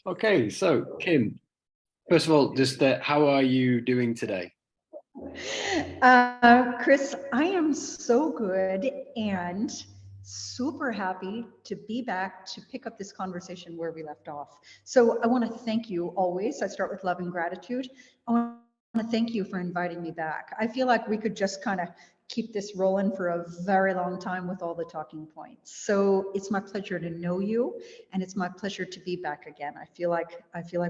Okay, so Kim, first of all, just how are you doing today? Chris, I am so good and super happy to be back to pick up this conversation where we left off. So I want to thank you always. I start with love and gratitude. I want to thank you for inviting me back. I feel like we could just kind of keep this rolling for a very long time with all the talking points. So it's my pleasure to know you, and it's my pleasure to be back again. I feel like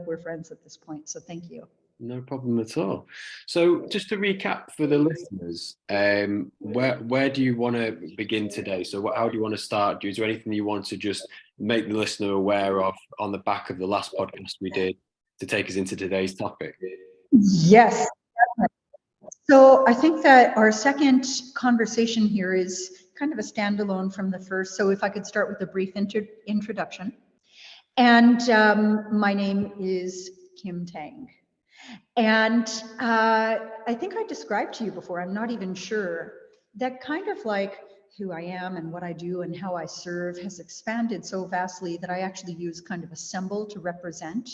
we're friends at this point. So thank you. No problem at all. So just to recap for the listeners, where do you want to begin today? So how do you want to start? Is there anything you want to just make the listener aware of on the back of the last podcast we did to take us into today's topic? Yes. So I think that our second conversation here is kind of a standalone from the first. So if I could start with a brief introduction. And my name is Kim Tang. And I think I described to you before, I'm not even sure, that kind of like who I am and what I do and how I serve has expanded so vastly that I actually use kind of a symbol to represent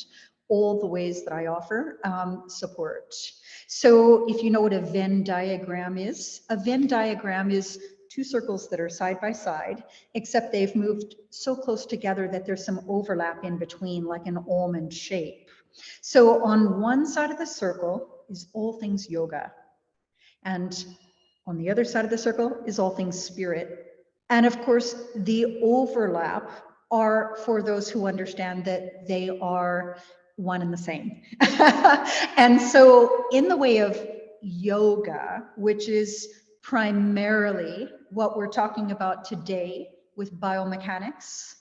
all the ways that I offer support. So if you know what a Venn diagram is, a Venn diagram is two circles that are side by side, except they've moved so close together that there's some overlap in between, like an almond shape. So on one side of the circle is all things yoga, and on the other side of the circle is all things spirit. And of course, the overlap are for those who understand that they are one and the same. And so in the way of yoga, which is primarily what we're talking about today with biomechanics,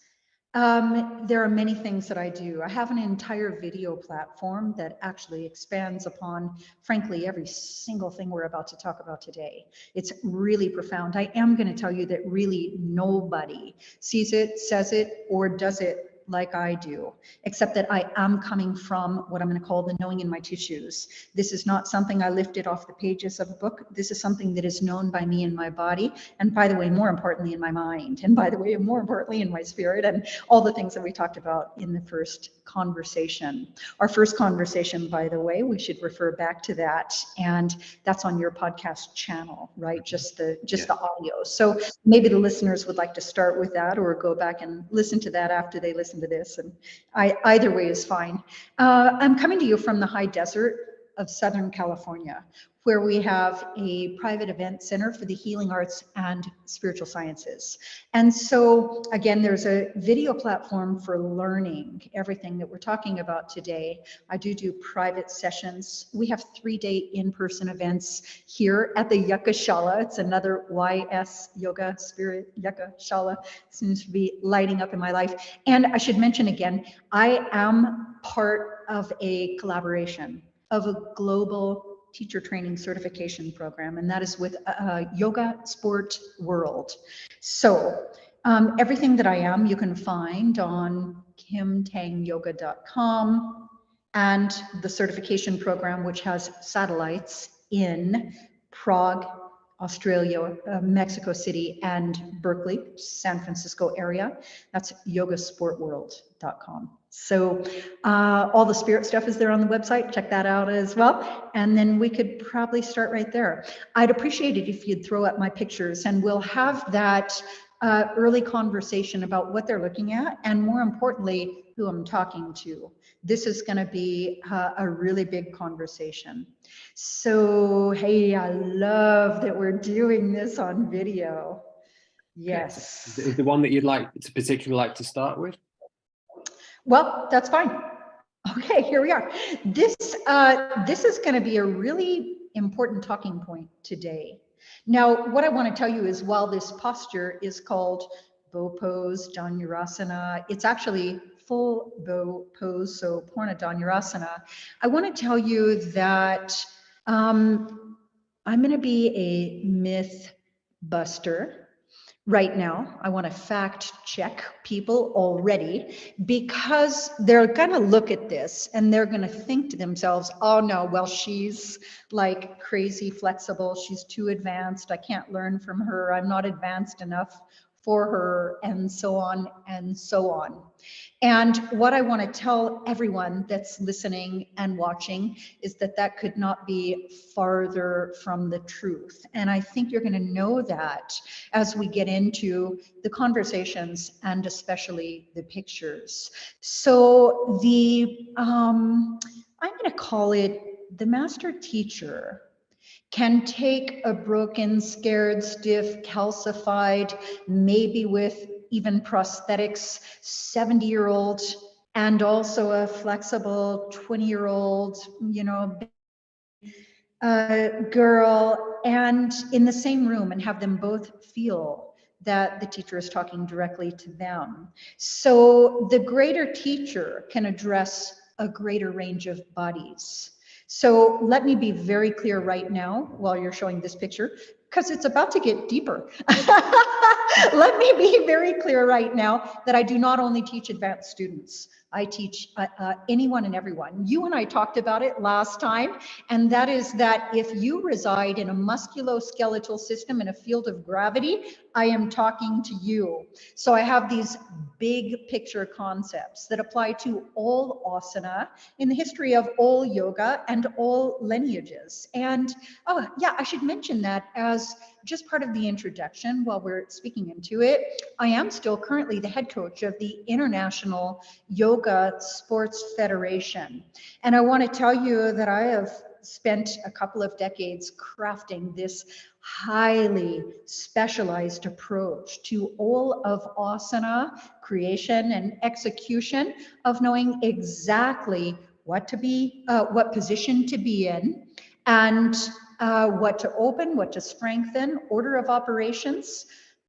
there are many things that I do. I have an entire video platform that actually expands upon, frankly, every single thing we're about to talk about today. It's really profound. I am going to tell you that really nobody sees it, says it, or does it like I do, except that I am coming from what I'm going to call the knowing in my tissues. This is not something I lifted off the pages of a book. This is something that is known by me in my body, and by the way, more importantly, in my mind, and by the way, more importantly, in my spirit, and all the things that we talked about in the first conversation. Our first conversation, by the way, we should refer back to that, and that's on your podcast channel, right? Just the audio. So maybe the listeners would like to start with that, or go back and listen to that after they listen to this, and either way is fine. I'm coming to you from the high desert of Southern California, where we have a private event center for the healing arts and spiritual sciences. And so again, there's a video platform for learning everything that we're talking about today. I do private sessions. We have 3-day in-person events here at the Yakashala. It's another YS Yoga Spirit Yakashala. Seems to be lighting up in my life. And I should mention again, I am part of a collaboration of a global teacher training certification program, and that is with Yoga Sport World. So everything that I am, you can find on kimtangyoga.com, and the certification program, which has satellites in Prague, Australia, Mexico City, and Berkeley, San Francisco area. That's yogasportworld.com. So all the spirit stuff is there on the website. Check that out as well. And then we could probably start right there. I'd appreciate it if you'd throw up my pictures, and we'll have that early conversation about what they're looking at, and more importantly, who I'm talking to. This is going to be a really big conversation. So, hey, I love that we're doing this on video. Yes. Is the one that you'd particularly like to start with? Well, that's fine. Okay, here we are. This is going to be a really important talking point today. Now, what I want to tell you is, while this posture is called bow pose, Dhanurasana, it's actually full bow pose, so Purna Dhanurasana. I want to tell you that I'm going to be a myth buster. Right now, I want to fact check people already, because they're going to look at this and they're going to think to themselves, oh no, well, she's like crazy flexible. She's too advanced. I can't learn from her. I'm not advanced enough for her, and so on and so on. And what I want to tell everyone that's listening and watching is that that could not be farther from the truth. And I think you're going to know that as we get into the conversations and especially the pictures. So I'm going to call it the master teacher can take a broken, scared, stiff, calcified, maybe with even prosthetics, 70-year-old, and also a flexible 20-year-old, girl, and in the same room, and have them both feel that the teacher is talking directly to them. So the greater teacher can address a greater range of bodies. So let me be very clear right now while you're showing this picture, because it's about to get deeper. Let me be very clear right now that I do not only teach advanced students. I teach anyone and everyone. You and I talked about it last time, and that is that if you reside in a musculoskeletal system in a field of gravity, I am talking to you. So I have these big picture concepts that apply to all asana in the history of all yoga and all lineages. And oh yeah, I should mention that as just part of the introduction while we're speaking into it. I am still currently the head coach of the International Yoga Sports Federation. And I want to tell you that I have spent a couple of decades crafting this highly specialized approach to all of asana creation and execution, of knowing exactly what to be, what position to be in, and what to open, what to strengthen, order of operations,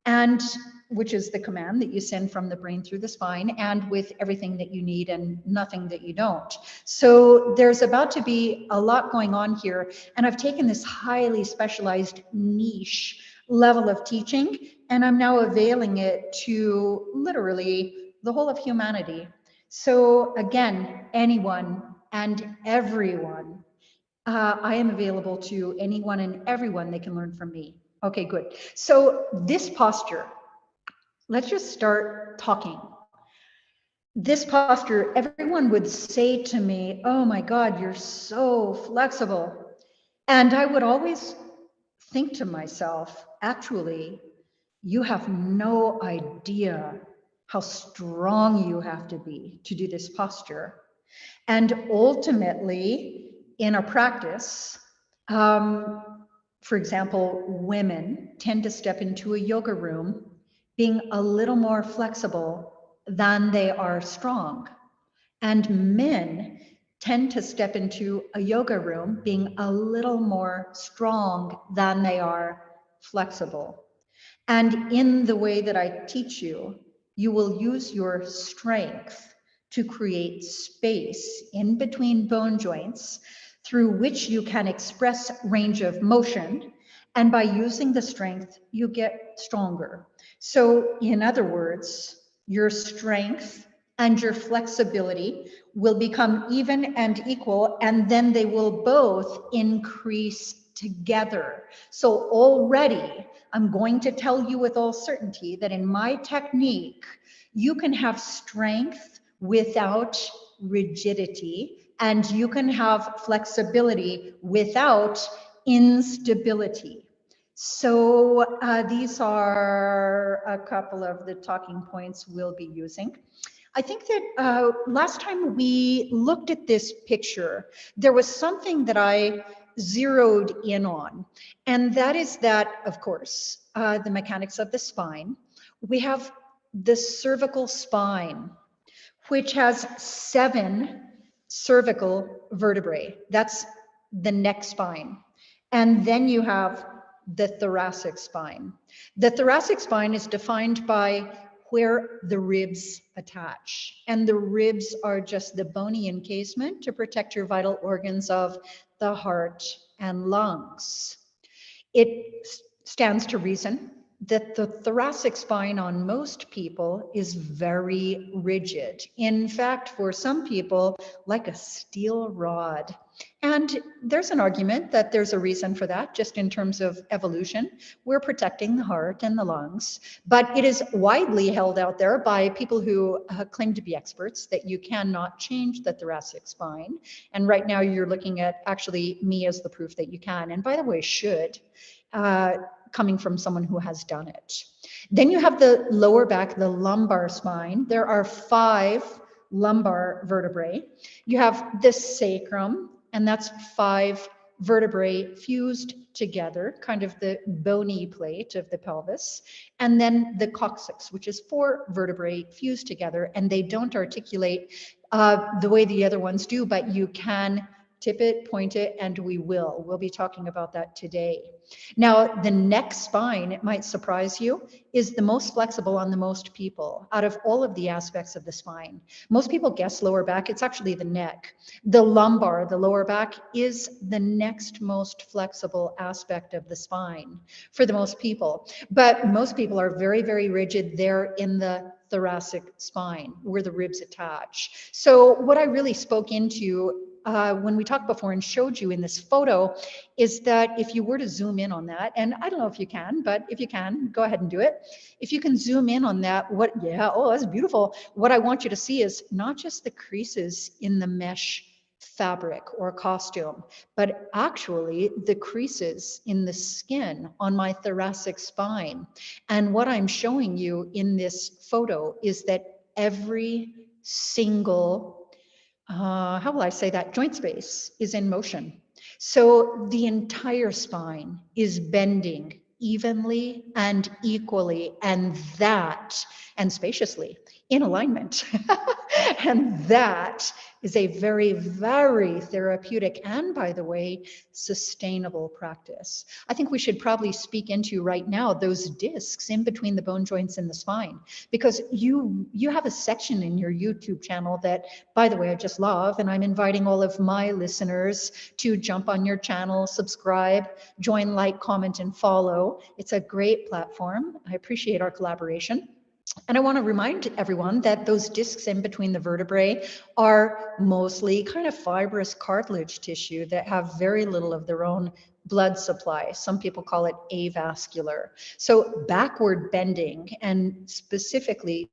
and which is the command that you send from the brain through the spine, and with everything that you need and nothing that you don't. So there's about to be a lot going on here, and I've taken this highly specialized niche level of teaching, and I'm now availing it to literally the whole of humanity. So again, anyone and everyone, I am available to anyone and everyone. They can learn from me. Okay, good. So this posture, let's just start talking. This posture, everyone would say to me, oh my God, you're so flexible. And I would always think to myself, actually, you have no idea how strong you have to be to do this posture. And ultimately, in a practice, for example, women tend to step into a yoga room being a little more flexible than they are strong. And men tend to step into a yoga room being a little more strong than they are flexible. And in the way that I teach you, you will use your strength to create space in between bone joints through which you can express range of motion. And by using the strength, you get stronger. So in other words, your strength and your flexibility will become even and equal, and then they will both increase together. So already, I'm going to tell you with all certainty that in my technique, you can have strength without rigidity, and you can have flexibility without instability. So these are a couple of the talking points we'll be using. I think that last time we looked at this picture, there was something that I zeroed in on, and that is that, of course, the mechanics of the spine. We have the cervical spine, which has 7 cervical vertebrae. That's the neck spine. And then you have the thoracic spine. The thoracic spine is defined by where the ribs attach. And the ribs are just the bony encasement to protect your vital organs of the heart and lungs. It stands to reason that the thoracic spine on most people is very rigid. In fact, for some people, like a steel rod. And there's an argument that there's a reason for that, just in terms of evolution. We're protecting the heart and the lungs, but it is widely held out there by people who claim to be experts that you cannot change the thoracic spine. And right now you're looking at actually me as the proof that you can. And by the way, should, coming from someone who has done it. Then you have the lower back, the lumbar spine. There are 5 lumbar vertebrae. You have the sacrum, and that's 5 vertebrae fused together, kind of the bony plate of the pelvis. And then the coccyx, which is 4 vertebrae fused together, and they don't articulate the way the other ones do, but you can tip it, point it, and we will. We'll be talking about that today. Now, the neck spine, it might surprise you, is the most flexible on the most people out of all of the aspects of the spine. Most people guess lower back, it's actually the neck. The lumbar, the lower back, is the next most flexible aspect of the spine for the most people. But most people are very, very rigid there in the thoracic spine where the ribs attach. So what I really spoke into when we talked before and showed you in this photo is that if you were to zoom in on that, and I don't know if you can, but if you can, go ahead and do it. If you can zoom in on that, that's beautiful. What I want you to see is not just the creases in the mesh fabric or costume, but actually the creases in the skin on my thoracic spine. And what I'm showing you in this photo is that every single how will I say that, joint space is in motion. So the entire spine is bending evenly and equally, and spaciously in alignment. And that is a very, very therapeutic and, by the way, sustainable practice. I think we should probably speak into right now those discs in between the bone joints in the spine, because you have a section in your YouTube channel that, by the way, I just love, and I'm inviting all of my listeners to jump on your channel, subscribe, join, like, comment, and follow. It's a great platform. I appreciate our collaboration. And I want to remind everyone that those discs in between the vertebrae are mostly kind of fibrous cartilage tissue that have very little of their own blood supply. Some people call it avascular. So backward bending, and specifically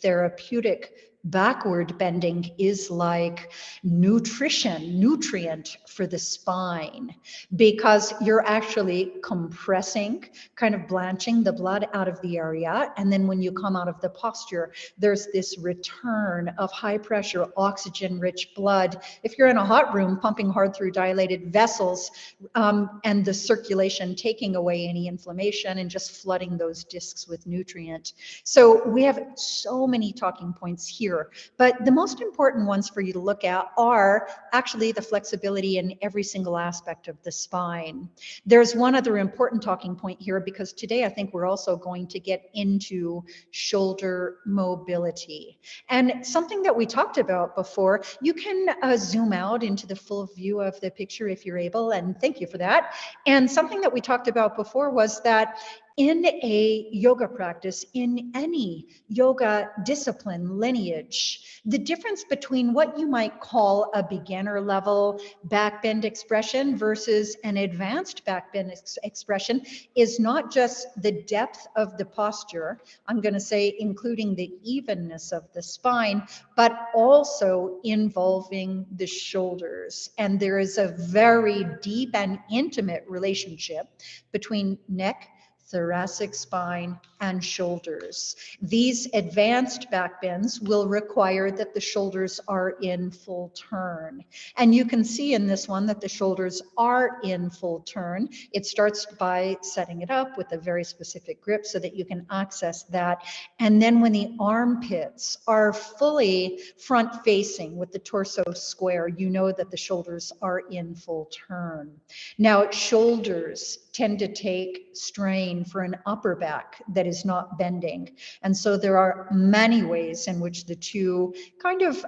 therapeutic backward bending, is like nutrient for the spine, because you're actually compressing, kind of blanching the blood out of the area. And then when you come out of the posture, there's this return of high pressure, oxygen rich blood. If you're in a hot room, pumping hard through dilated vessels, and the circulation taking away any inflammation and just flooding those discs with nutrient. So we have so many talking points here, but the most important ones for you to look at are actually the flexibility in every single aspect of the spine. There's one other important talking point here, because today I think we're also going to get into shoulder mobility. And something that we talked about before, you can zoom out into the full view of the picture if you're able, and thank you for that. And something that we talked about before was that in a yoga practice, in any yoga discipline lineage, the difference between what you might call a beginner level backbend expression versus an advanced backbend expression is not just the depth of the posture, I'm going to say including the evenness of the spine, but also involving the shoulders. And there is a very deep and intimate relationship between neck, thoracic spine, and shoulders. These advanced backbends will require that the shoulders are in full turn. And you can see in this one that the shoulders are in full turn. It starts by setting it up with a very specific grip so that you can access that. And then when the armpits are fully front facing with the torso square, you know that the shoulders are in full turn. Now, shoulders tend to take strain for an upper back that is not bending. And so there are many ways in which the two kind of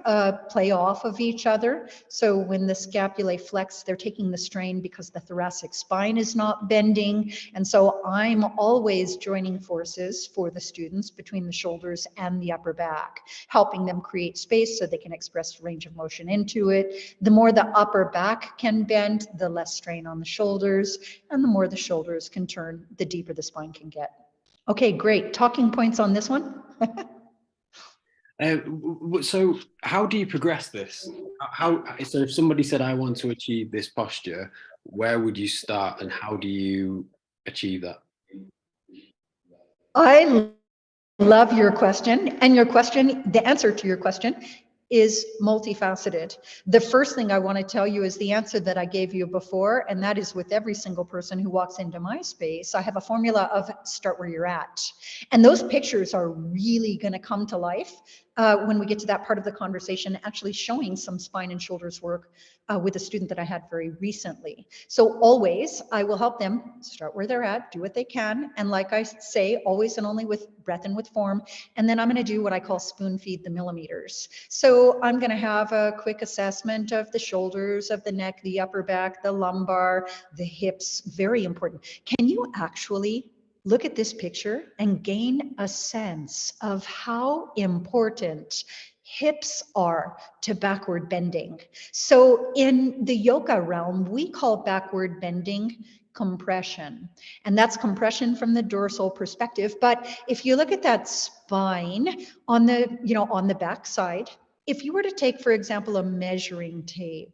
play off of each other. So when the scapulae flex, they're taking the strain because the thoracic spine is not bending. And so I'm always joining forces for the students between the shoulders and the upper back, helping them create space so they can express range of motion into it. The more the upper back can bend, the less strain on the shoulders, and the more the shoulders can turn, the deeper the spine can get. Okay, great. Talking points on this one? So how do you progress this? So if somebody said, I want to achieve this posture, where would you start and how do you achieve that? I love your question. And your question, the answer to your question is multifaceted. The first thing I want to tell you is the answer that I gave you before, and that is with every single person who walks into my space, I have a formula of start where you're at. And those pictures are really going to come to life when we get to that part of the conversation, actually showing some spine and shoulders work with a student that I had very recently. So always, I will help them start where they're at, do what they can. And like I say, always and only with breath and with form. And then I'm going to do what I call spoon feed the millimeters. So I'm going to have a quick assessment of the shoulders, of the neck, the upper back, the lumbar, the hips. Very important. Can you actually look at this picture and gain a sense of how important hips are to backward bending? So in the yoga realm, we call backward bending compression, and that's compression from the dorsal perspective. But if you look at that spine on the, on the back side, if you were to take, for example, a measuring tape,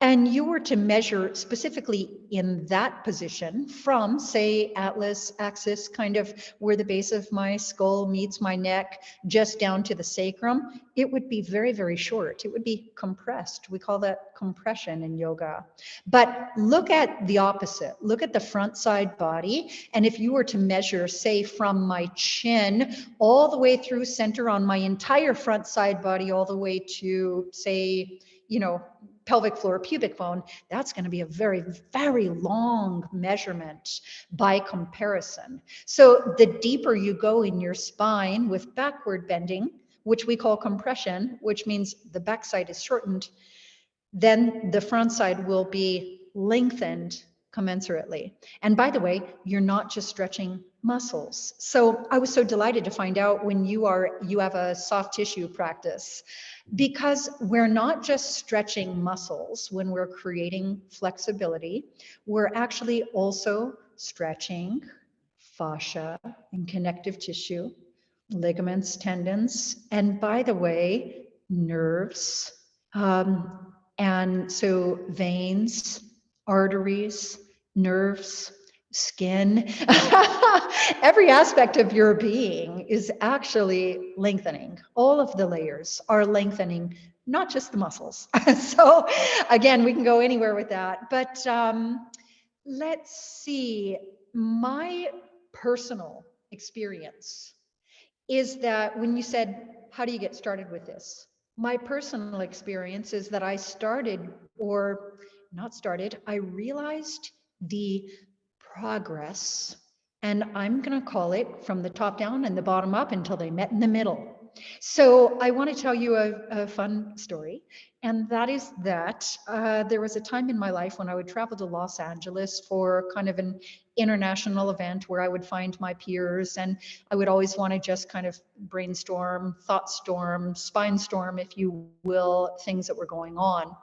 and you were to measure specifically in that position from, say, atlas axis, kind of where the base of my skull meets my neck, just down to the sacrum, it would be very, very short. It would be compressed. We call that compression in yoga. But look at the opposite. Look at the front side body. And if you were to measure, say, from my chin all the way through center on my entire front side body, all the way to, say, pelvic floor, pubic bone, that's going to be a very, very long measurement by comparison. So the deeper you go in your spine with backward bending, which we call compression, which means the backside is shortened, then the front side will be lengthened commensurately. And by the way, you're not just stretching muscles. So I was so delighted to find out when you have a soft tissue practice, because we're not just stretching muscles when we're creating flexibility, we're actually also stretching fascia and connective tissue, ligaments, tendons, and by the way, nerves. And so veins, arteries, nerves, skin, every aspect of your being is actually lengthening. All of the layers are lengthening, not just the muscles. So again, we can go anywhere with that. But let's see, my personal experience is that when you said, how do you get started with this? My personal experience is that I started, or not started, I realized the progress, and I'm going to call it from the top down and the bottom up until they met in the middle. So I want to tell you a fun story, and that is that there was a time in my life when I would travel to Los Angeles for kind of an international event where I would find my peers, and I would always want to just kind of brainstorm, thought storm, spine storm, if you will, things that were going on.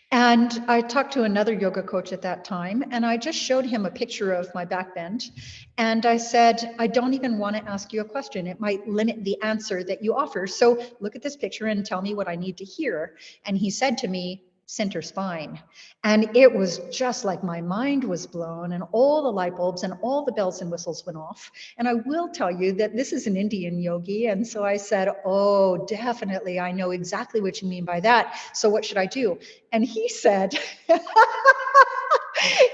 And I talked to another yoga coach at that time, and I just showed him a picture of my back bend. And I said, I don't even want to ask you a question. It might limit the answer that you offer. So look at this picture and tell me what I need to hear. And he said to me, center spine. And it was just like my mind was blown, and all the light bulbs and all the bells and whistles went off. And I will tell you that this is an Indian yogi. And so I said, oh, definitely. I know exactly what you mean by that. So what should I do? And he said,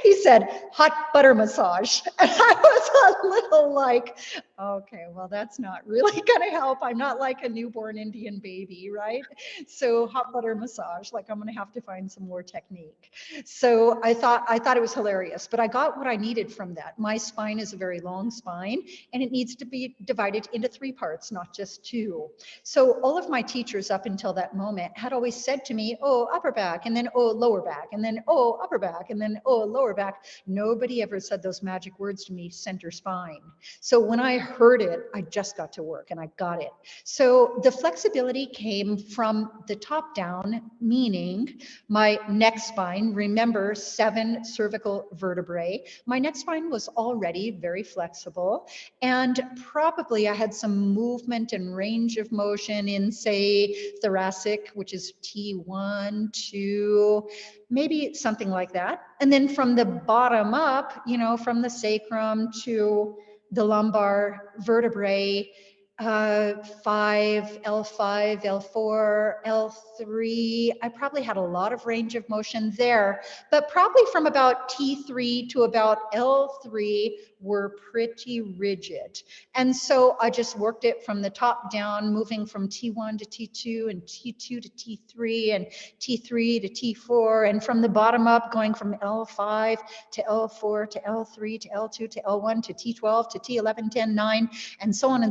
He said, hot butter massage. And I was a little like, okay, well, that's not really going to help. I'm not like a newborn Indian baby, right? So hot butter massage, like I'm going to have to find some more technique. So I thought it was hilarious, but I got what I needed from that. My spine is a very long spine, and it needs to be divided into 3 parts, not just 2. So all of my teachers up until that moment had always said to me, oh, upper back, and then, oh, lower back, and then, oh, upper back, and then, oh, lower back. Nobody ever said those magic words to me, center spine. So when I heard it, I just got to work and I got it. So the flexibility came from the top down, meaning my neck spine, remember 7 cervical vertebrae. My neck spine was already very flexible, and probably I had some movement and range of motion in, say, thoracic, which is T1, 2, maybe something like that. And then from the bottom up, from the sacrum to the lumbar vertebrae, 5, L5, L4, L3. I probably had a lot of range of motion there, but probably from about T3 to about L3 were pretty rigid. And so I just worked it from the top down, moving from T1 to T2 and T2 to T3 and T3 to T4, and from the bottom up, going from L5 to L4 to L3 to L2 to L1 to T12 to T11, 10, 9, and so on,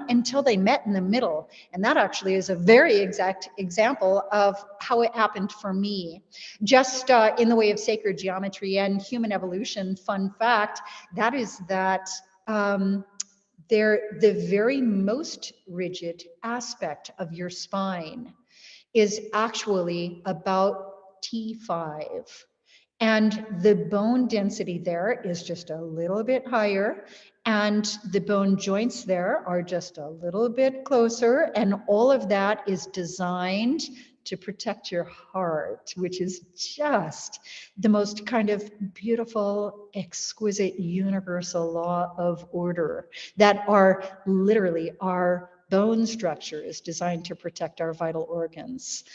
until they met in the middle. And that actually is a very exact example of how it happened for me. Just in the way of sacred geometry and human evolution, fun fact, that is that the very most rigid aspect of your spine is actually about T5. And the bone density there is just a little bit higher, and the bone joints there are just a little bit closer, and all of that is designed to protect your heart, which is just the most kind of beautiful, exquisite, universal law of order, that are literally our bone structure is designed to protect our vital organs.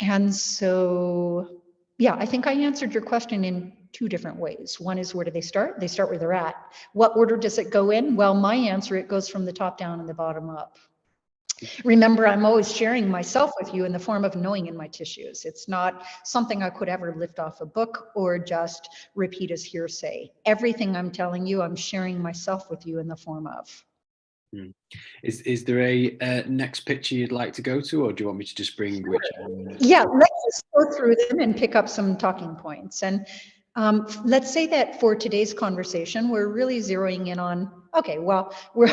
And so, yeah, I think I answered your question in 2 different ways. One is, where do they start? They start where they're at. What order does it go in? Well, my answer, it goes from the top down and the bottom up. Remember, I'm always sharing myself with you in the form of knowing in my tissues. It's not something I could ever lift off a book or just repeat as hearsay. Everything I'm telling you, I'm sharing myself with you in the form of. Is there a next picture you'd like to go to, or do you want me to just bring which? Yeah, let's just go through them and pick up some talking points. And let's say that for today's conversation, we're really zeroing in on, okay, well, we're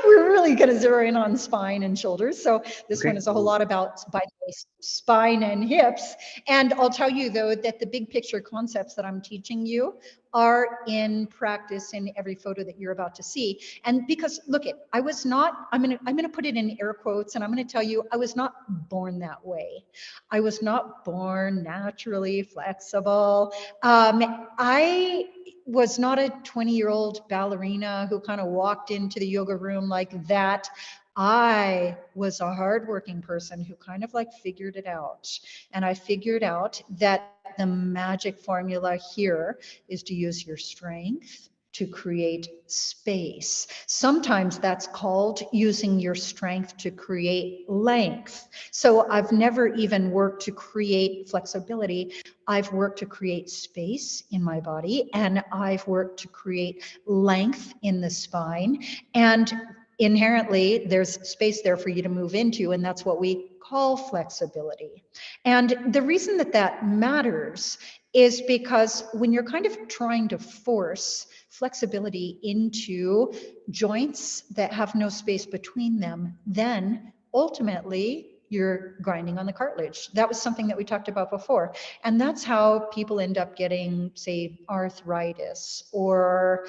really going to zero in on spine and shoulders. So this one is a whole lot about, by the way, spine and hips. And I'll tell you, though, that the big picture concepts that I'm teaching you are in practice in every photo that you're about to see. And because, look, I was not, I'm gonna put it in air quotes, and I'm gonna tell you, I was not born that way. I was not born naturally flexible. I was not a 20-year-old ballerina who kind of walked into the yoga room like that. I was a hardworking person who kind of like figured it out. And I figured out that the magic formula here is to use your strength to create space. Sometimes that's called using your strength to create length. So I've never even worked to create flexibility. I've worked to create space in my body, and I've worked to create length in the spine. And inherently, there's space there for you to move into, and that's what we call flexibility. And the reason that that matters is because when you're kind of trying to force flexibility into joints that have no space between them, then ultimately you're grinding on the cartilage. That was something that we talked about before. And that's how people end up getting, say, arthritis or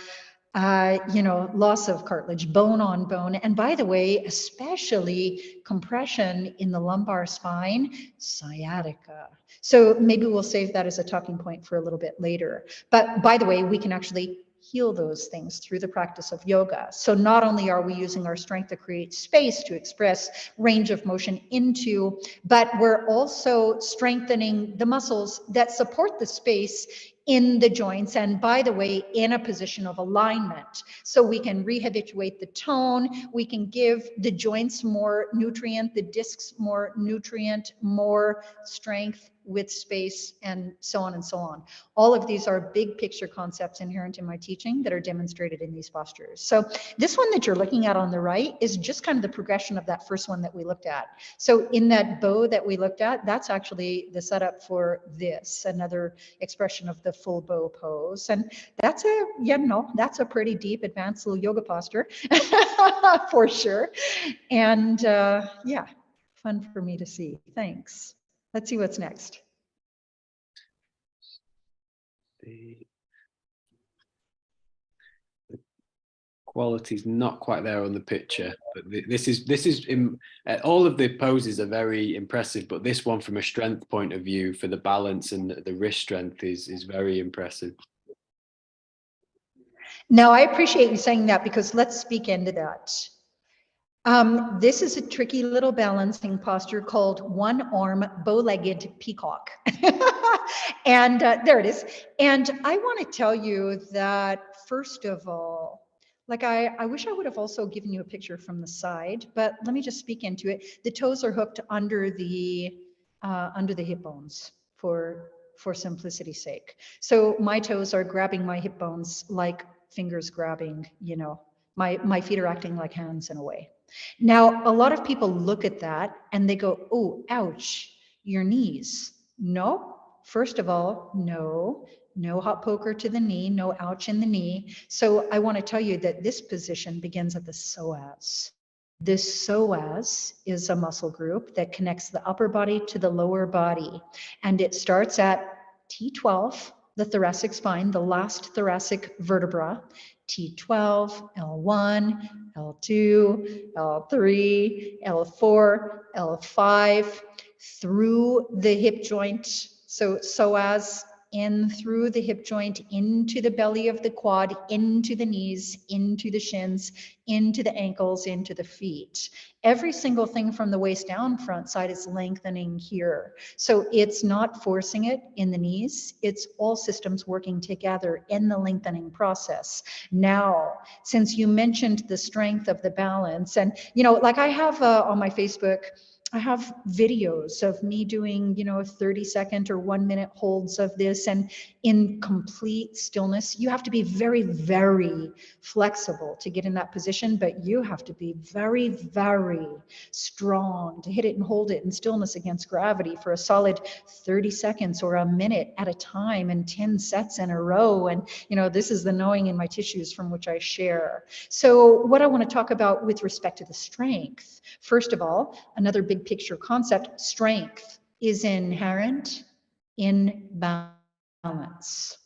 loss of cartilage, bone on bone. And by the way, especially compression in the lumbar spine, sciatica. So maybe we'll save that as a talking point for a little bit later. But by the way, we can actually heal those things through the practice of yoga. So not only are we using our strength to create space to express range of motion into, but we're also strengthening the muscles that support the space in the joints, and by the way, in a position of alignment. So we can rehabituate the tone, we can give the joints more nutrient, the discs more nutrient, more strength with space, and so on and so on. All of these are big picture concepts inherent in my teaching that are demonstrated in these postures. So this one that you're looking at on the right is just kind of the progression of that first one that we looked at. So in that bow that we looked at, that's actually the setup for this, another expression of the full bow pose. And that's a, that's a pretty deep advanced little yoga posture for sure. And yeah, fun for me to see. Thanks. Let's see what's next. The quality's not quite there on the picture, but this is all of the poses are very impressive, but this one from a strength point of view for the balance and the wrist strength is very impressive. Now, I appreciate you saying that, because let's speak into that. This is a tricky little balancing posture called one arm bow-legged peacock. And there it is. And I want to tell you that, first of all, like I wish I would have also given you a picture from the side, but let me just speak into it. The toes are hooked under the hip bones for simplicity's sake. So my toes are grabbing my hip bones like fingers grabbing, my feet are acting like hands in a way. Now, a lot of people look at that and they go, oh, ouch, your knees. No, first of all, no hot poker to the knee, no ouch in the knee. So I want to tell you that this position begins at the psoas. This psoas is a muscle group that connects the upper body to the lower body. And it starts at T12, the thoracic spine, the last thoracic vertebra, T12, L1, L2, L3, L4, L5, through the hip joint. So psoas in through the hip joint, into the belly of the quad, into the knees, into the shins, into the ankles, into the feet. Every single thing from the waist down, front side, is lengthening here. So it's not forcing it in the knees. It's all systems working together in the lengthening process. Now, since you mentioned the strength of the balance, and like I have on my Facebook, I have videos of me doing, 30-second or 1-minute holds of this, and in complete stillness. You have to be very, very flexible to get in that position, but you have to be very, very strong to hit it and hold it in stillness against gravity for a solid 30 seconds or a minute at a time, and 10 sets in a row. And, this is the knowing in my tissues from which I share. So what I want to talk about with respect to the strength, first of all, another big picture concept, strength is inherent in balance.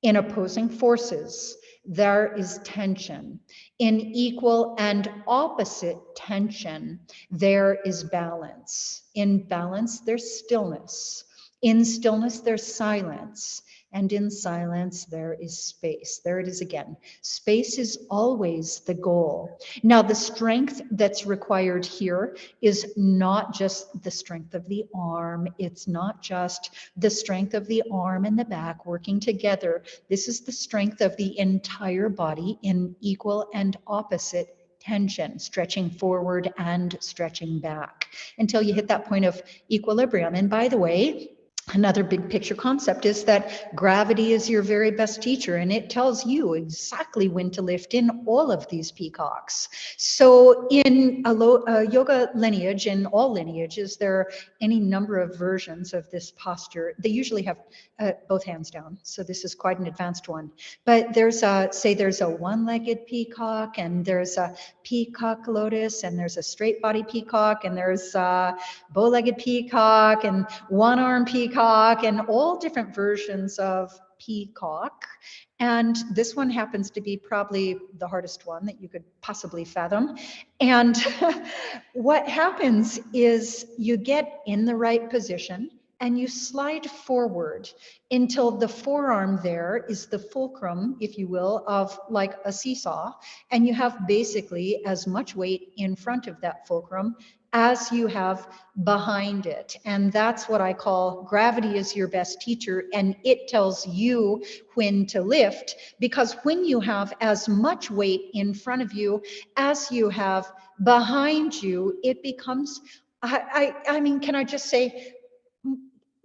In opposing forces, there is tension. In equal and opposite tension, there is balance. In balance, there's stillness. In stillness, there's silence. And in silence, there is space. There it is again. Space is always the goal. Now, the strength that's required here is not just the strength of the arm. It's not just the strength of the arm and the back working together. This is the strength of the entire body in equal and opposite tension, stretching forward and stretching back until you hit that point of equilibrium. And by the way, another big picture concept is that gravity is your very best teacher, and it tells you exactly when to lift in all of these peacocks. So in a yoga lineage, in all lineages, there are any number of versions of this posture. They usually have both hands down, so this is quite an advanced one. But there's there's a one-legged peacock, and there's a peacock lotus, and there's a straight body peacock, and there's a bow-legged peacock, and one-arm peacock, and all different versions of peacock. And this one happens to be probably the hardest one that you could possibly fathom. And what happens is you get in the right position, and you slide forward until the forearm there is the fulcrum, if you will, of like a seesaw. And you have basically as much weight in front of that fulcrum as you have behind it. And that's what I call gravity is your best teacher, and it tells you when to lift, because when you have as much weight in front of you as you have behind you, it becomes, I mean, can I just say,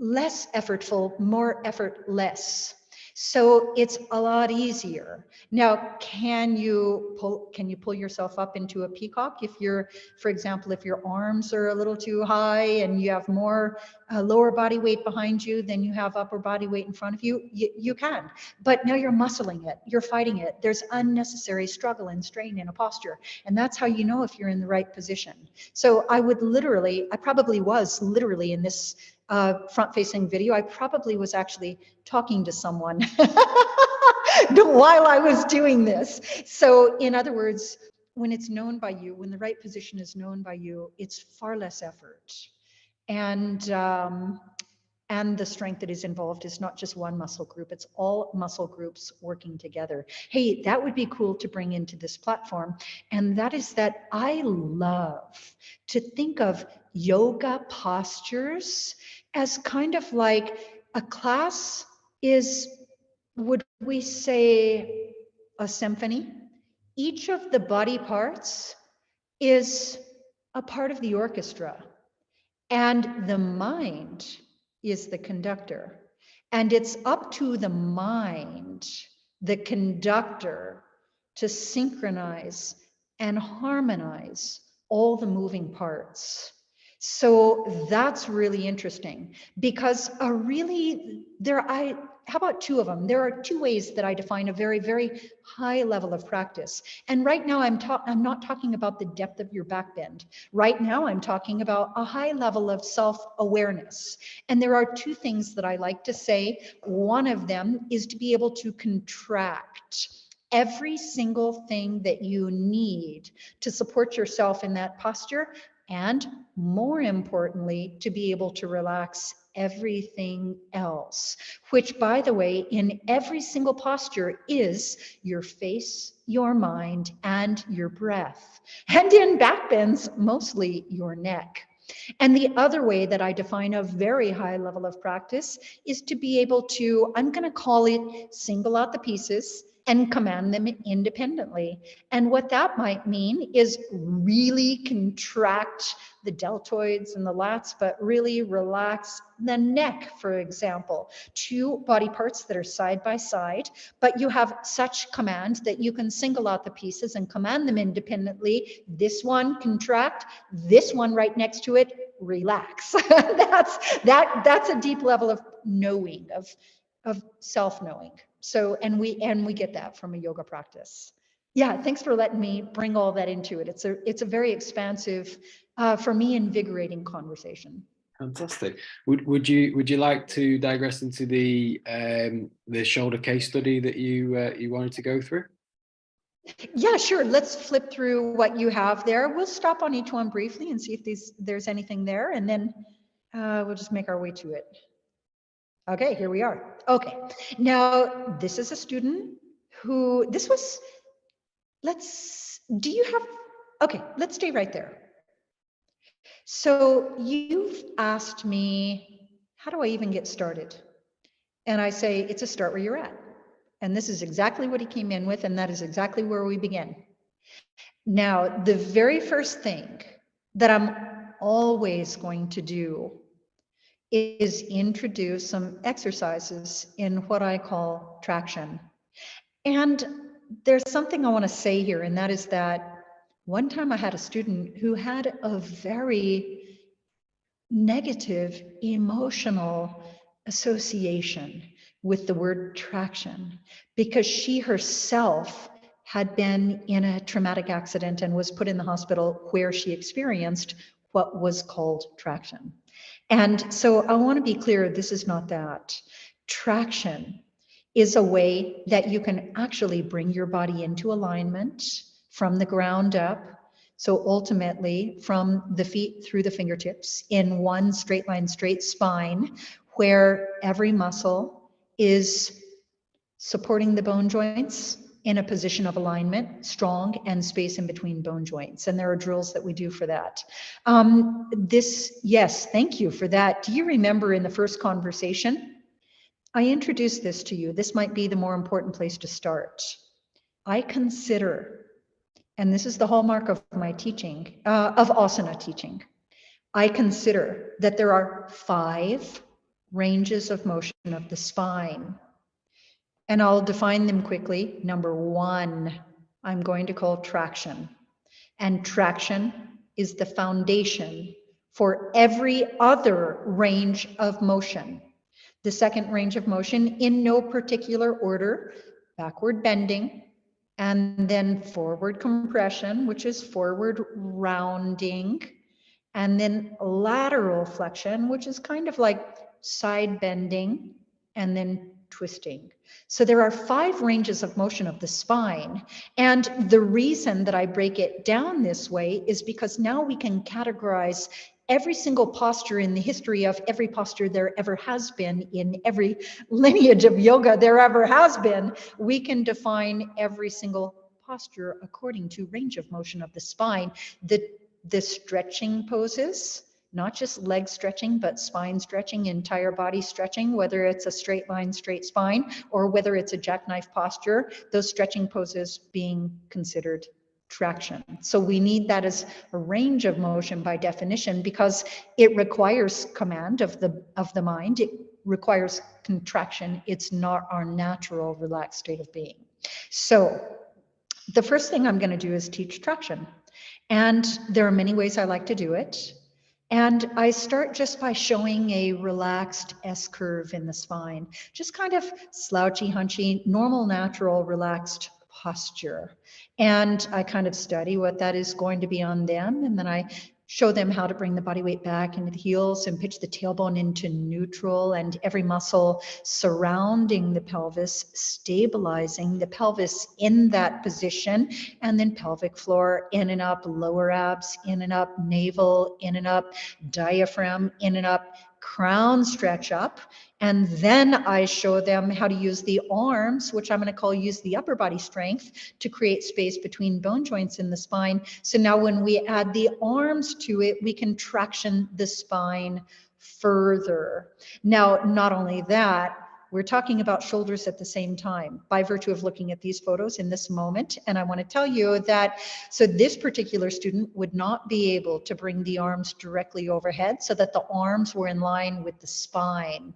less effortful, more effortless. So it's a lot easier. Now, can you pull yourself up into a peacock if you're, for example, if your arms are a little too high and you have more lower body weight behind you than you have upper body weight in front of you? You can, but now you're muscling it, you're fighting it. There's unnecessary struggle and strain in a posture, and that's how you know if you're in the right position. So I probably was literally in this front-facing video, I probably was actually talking to someone while I was doing this. So in other words, when it's known by you, when the right position is known by you, it's far less effort. And the strength that is involved is not just one muscle group, it's all muscle groups working together. Hey, that would be cool to bring into this platform. And that is that I love to think of yoga postures as kind of like a class is, would we say, a symphony? Each of the body parts is a part of the orchestra, and the mind is the conductor. And it's up to the mind, the conductor, to synchronize and harmonize all the moving parts. So that's really interesting, because how about two of them? There are two ways that I define a very, very high level of practice. And right now I'm not talking about the depth of your back bend. Right now I'm talking about a high level of self-awareness. And there are two things that I like to say. One of them is to be able to contract every single thing that you need to support yourself in that posture, and more importantly, to be able to relax everything else, which, by the way, in every single posture is your face, your mind, and your breath. And in back bends, mostly your neck. And the other way that I define a very high level of practice is to be able to, I'm going to call it, single out the pieces and command them independently. And what that might mean is really contract the deltoids and the lats, but really relax the neck, for example. Two body parts that are side by side, but you have such command that you can single out the pieces and command them independently. This one contract, this one right next to it, relax. That's a deep level of knowing, of self-knowing. So, and we get that from a yoga practice. Yeah, thanks for letting me bring all that into it. It's a very expansive, for me, invigorating conversation. Fantastic. Would you like to digress into the shoulder case study that you wanted to go through? Yeah, sure. Let's flip through what you have there. We'll stop on each one briefly and see if there's anything there, and then we'll just make our way to it. Okay, here we are. Okay, now this is a student who, let's stay right there. So you've asked me, how do I even get started? And I say, it's a start where you're at. And this is exactly what he came in with, and that is exactly where we begin. Now, the very first thing that I'm always going to do is introduce some exercises in what I call traction. And there's something I want to say here, and that is that one time I had a student who had a very negative emotional association with the word traction, because she herself had been in a traumatic accident and was put in the hospital where she experienced what was called traction. And so I want to be clear, this is not that. Traction is a way that you can actually bring your body into alignment from the ground up, So ultimately, from the feet through the fingertips in one straight line, straight spine, where every muscle is supporting the bone joints in a position of alignment, strong, and space in between bone joints. And there are drills that we do for that. Yes, thank you for that. Do you remember in the first conversation, I introduced this to you. This might be the more important place to start. I consider, and this is the hallmark of my teaching, of asana teaching, I consider that there are 5 ranges of motion of the spine. And I'll define them quickly. Number 1, I'm going to call traction. And traction is the foundation for every other range of motion. The second range of motion, in no particular order, backward bending, and then forward compression, which is forward rounding, and then lateral flexion, which is kind of like side bending, and then twisting. So there are 5 ranges of motion of the spine. And the reason that I break it down this way is because now we can categorize every single posture in the history of every posture there ever has been in every lineage of yoga there ever has been. We can define every single posture according to range of motion of the spine. The stretching poses, not just leg stretching, but spine stretching, entire body stretching, whether it's a straight line, straight spine, or whether it's a jackknife posture, those stretching poses being considered traction. So we need that as a range of motion by definition, because it requires command of the mind. It requires contraction. It's not our natural relaxed state of being. So the first thing I'm going to do is teach traction. And there are many ways I like to do it. And I start just by showing a relaxed S curve in the spine, just kind of slouchy, hunchy, normal, natural, relaxed posture. And I kind of study what that is going to be on them. And then I show them how to bring the body weight back into the heels and pitch the tailbone into neutral, and every muscle surrounding the pelvis, stabilizing the pelvis in that position, and then pelvic floor in and up, lower abs in and up, navel in and up, diaphragm in and up, crown stretch up. And then I show them how to use the arms, which I'm going to call use the upper body strength, to create space between bone joints in the spine. So now when we add the arms to it, we can traction the spine further. Now, not only that, we're talking about shoulders at the same time by virtue of looking at these photos in this moment. And I want to tell you that, so this particular student would not be able to bring the arms directly overhead so that the arms were in line with the spine.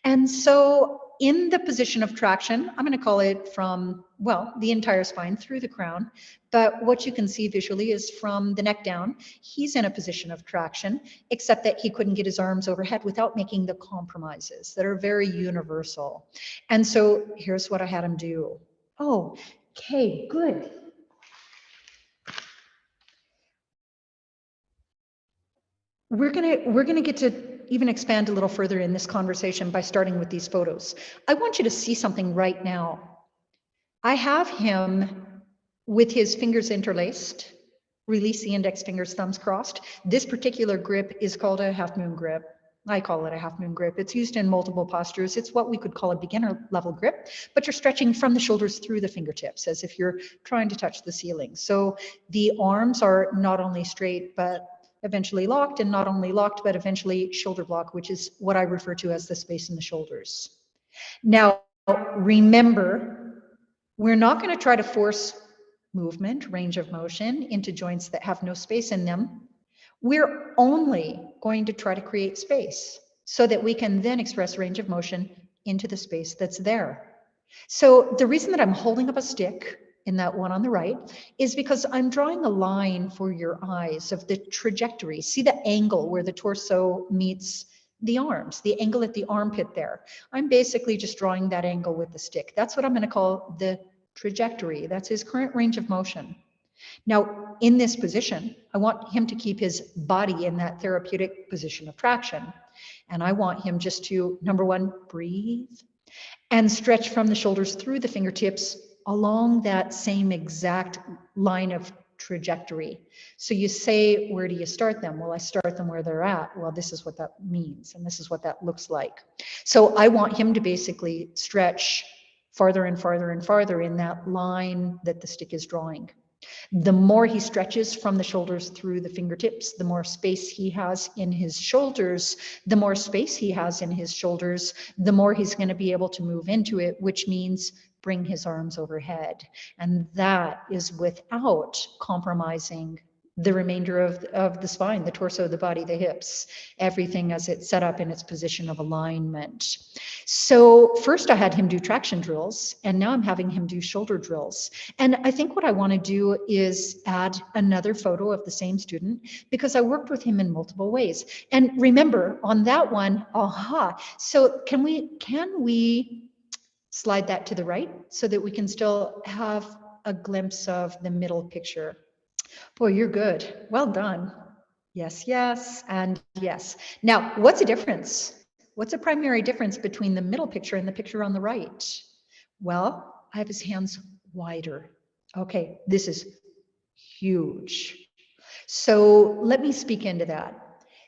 And so in the position of traction, I'm going to call it from, well, the entire spine through the crown. But what you can see visually is from the neck down, he's in a position of traction, except that he couldn't get his arms overhead without making the compromises that are very universal. And so here's what I had him do. Oh, okay, good. We're gonna get to even expand a little further in this conversation by starting with these photos. I want you to see something right now. I have him with his fingers interlaced, release the index fingers, thumbs crossed. This particular grip is called a half moon grip. I call it a half moon grip. It's used in multiple postures. It's what we could call a beginner level grip, but you're stretching from the shoulders through the fingertips as if you're trying to touch the ceiling. So the arms are not only straight, but eventually locked, and not only locked, but eventually shoulder block, which is what I refer to as the space in the shoulders. Now, remember, we're not going to try to force movement, range of motion into joints that have no space in them. We're only going to try to create space so that we can then express range of motion into the space that's there. So the reason that I'm holding up a stick in that one on the right is because I'm drawing a line for your eyes of the trajectory. See the angle where the torso meets the arms, the angle at the armpit there. I'm basically just drawing that angle with the stick. That's what I'm going to call the trajectory. That's his current range of motion. Now, in this position, I want him to keep his body in that therapeutic position of traction. And I want him just to, number one, breathe and stretch from the shoulders through the fingertips along that same exact line of trajectory. So you say, where do you start them? Well, I start them where they're at. Well, this is what that means, and this is what that looks like. So I want him to basically stretch farther and farther and farther in that line that the stick is drawing. The more he stretches from the shoulders through the fingertips, the more space he has in his shoulders. The more space he has in his shoulders, the more he's going to be able to move into it, which means bring his arms overhead. And that is without compromising the remainder of the spine, the torso, the body, the hips, everything as it's set up in its position of alignment. So first I had him do traction drills, and now I'm having him do shoulder drills. And I think what I want to do is add another photo of the same student, because I worked with him in multiple ways. And remember, on that one, so can we slide that to the right so that we can still have a glimpse of the middle picture? Boy, you're good. Well done. Yes, yes, and yes. Now, what's the difference? What's the primary difference between the middle picture and the picture on the right? Well, I have his hands wider. Okay, this is huge. So let me speak into that.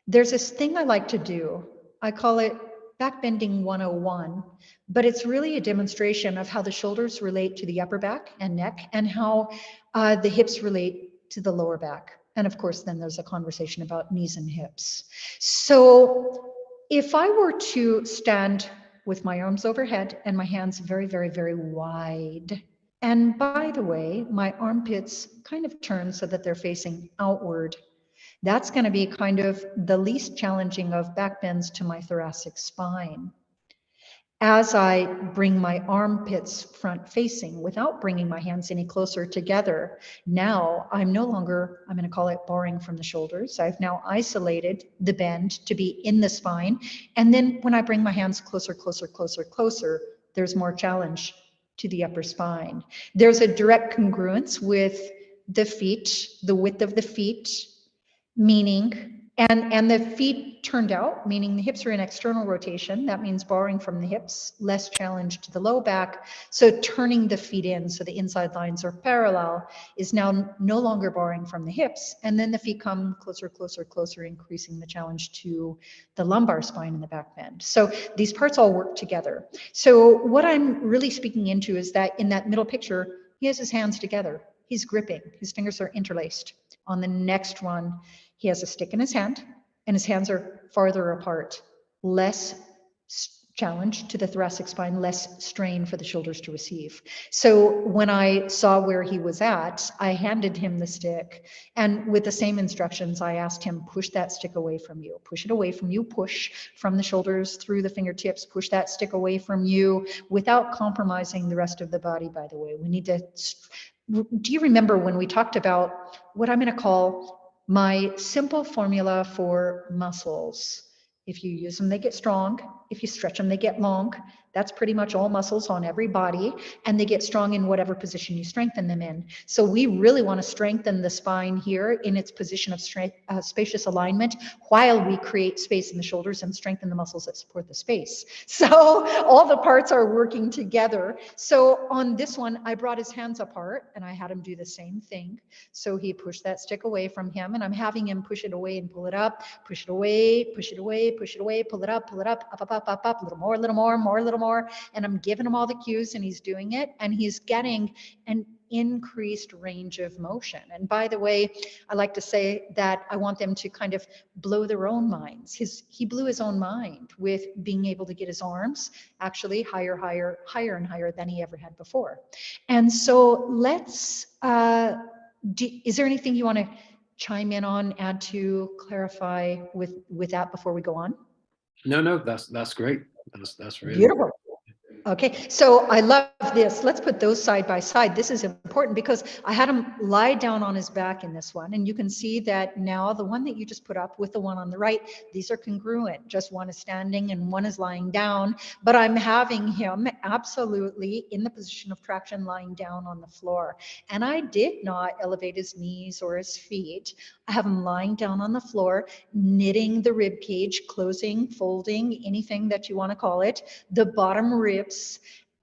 There's this thing I like to do. I call it backbending 101, but it's really a demonstration of how the shoulders relate to the upper back and neck, and how the hips relate to the lower back. And of course, then there's a conversation about knees and hips. So if I were to stand with my arms overhead and my hands very, very, very wide, and by the way, my armpits kind of turn so that they're facing outward, that's going to be kind of the least challenging of backbends to my thoracic spine. As I bring my armpits front facing without bringing my hands any closer together, now I'm no longer, I'm going to call it barring from the shoulders. I've now isolated the bend to be in the spine. And then when I bring my hands closer, closer, closer, closer, there's more challenge to the upper spine. There's a direct congruence with the feet, the width of the feet, meaning, and the feet turned out, meaning the hips are in external rotation. That means borrowing from the hips, less challenge to the low back. So turning the feet in so the inside lines are parallel is now no longer borrowing from the hips. And then the feet come closer, closer, closer, increasing the challenge to the lumbar spine and the back bend. So these parts all work together. So what I'm really speaking into is that in that middle picture, he has his hands together. He's gripping, his fingers are interlaced. On the next one, he has a stick in his hand, and his hands are farther apart. Less challenge to the thoracic spine, less strain for the shoulders to receive. So when I saw where he was at, I handed him the stick, and with the same instructions, I asked him, push that stick away from you. Push it away from you. Push from the shoulders through the fingertips. Push that stick away from you without compromising the rest of the body, by the way. We need to... Do you remember when we talked about what I'm going to call my simple formula for muscles? If you use them, they get strong. If you stretch them, they get long. That's pretty much all muscles on every body, and they get strong in whatever position you strengthen them in. So we really want to strengthen the spine here in its position of strength, spacious alignment, while we create space in the shoulders and strengthen the muscles that support the space. So all the parts are working together. So on this one, I brought his hands apart and I had him do the same thing. So he pushed that stick away from him, and I'm having him push it away and pull it up, push it away, push it away, push it away, pull it up, up, a little more, a little more, a little more. And I'm giving him all the cues, and he's doing it, and he's getting an increased range of motion. And by the way, I like to say that I want them to kind of blow their own minds. He blew his own mind with being able to get his arms actually higher, higher, higher and higher than he ever had before. And so let's, is there anything you want to chime in on, add to, clarify with that before we go on? No, that's great. That's really beautiful. Okay, so I love this. Let's put those side by side. This is important because I had him lie down on his back in this one, and you can see that now the one that you just put up with the one on the right, these are congruent. Just one is standing and one is lying down, but I'm having him absolutely in the position of traction lying down on the floor. And I did not elevate his knees or his feet. I have him lying down on the floor, knitting the rib cage, closing, folding, anything that you want to call it, the bottom ribs,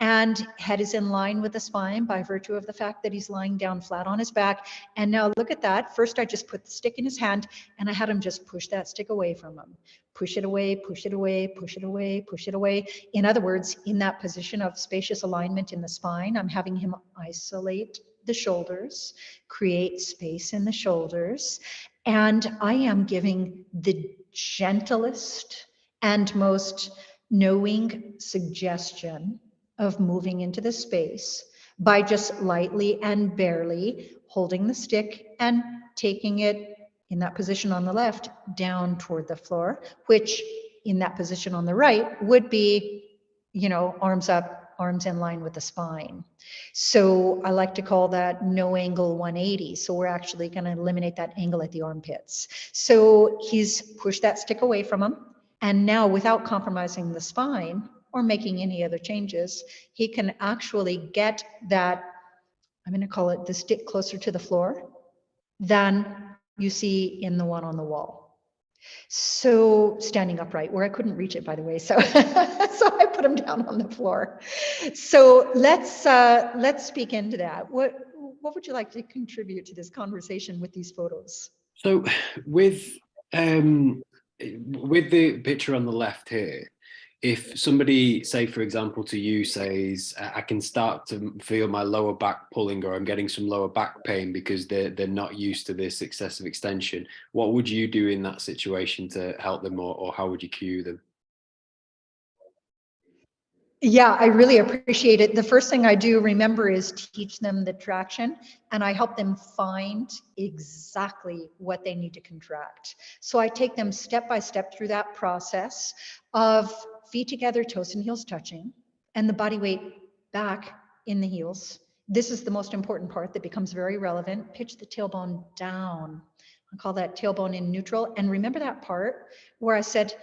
and head is in line with the spine by virtue of the fact that he's lying down flat on his back. And now look at that. First, I just put the stick in his hand and I had him just push that stick away from him. Push it away, push it away, push it away, push it away. In other words, in that position of spacious alignment in the spine, I'm having him isolate the shoulders, create space in the shoulders. And I am giving the gentlest and most knowing suggestion of moving into the space by just lightly and barely holding the stick and taking it in that position on the left down toward the floor, which in that position on the right would be, arms up, arms in line with the spine. So I like to call that no angle 180. So we're actually going to eliminate that angle at the armpits. So he's pushed that stick away from him. And now, without compromising the spine or making any other changes, he can actually get that, I'm going to call it the stick closer to the floor than you see in the one on the wall. So standing upright, where I couldn't reach it, by the way. So, so I put him down on the floor. So let's speak into that. What would you like to contribute to this conversation with these photos? So with the picture on the left here, if somebody, say for example to you, says I can start to feel my lower back pulling, or I'm getting some lower back pain because they're not used to this excessive extension, what would you do in that situation to help them, or how would you cue them? Yeah, I really appreciate it. The first thing I do, remember, is teach them the traction, and I help them find exactly what they need to contract. So I take them step by step through that process of feet together, toes and heels touching, and the body weight back in the heels. This is the most important part that becomes very relevant. Pitch the tailbone down. I call that tailbone in neutral. And remember that part where I said,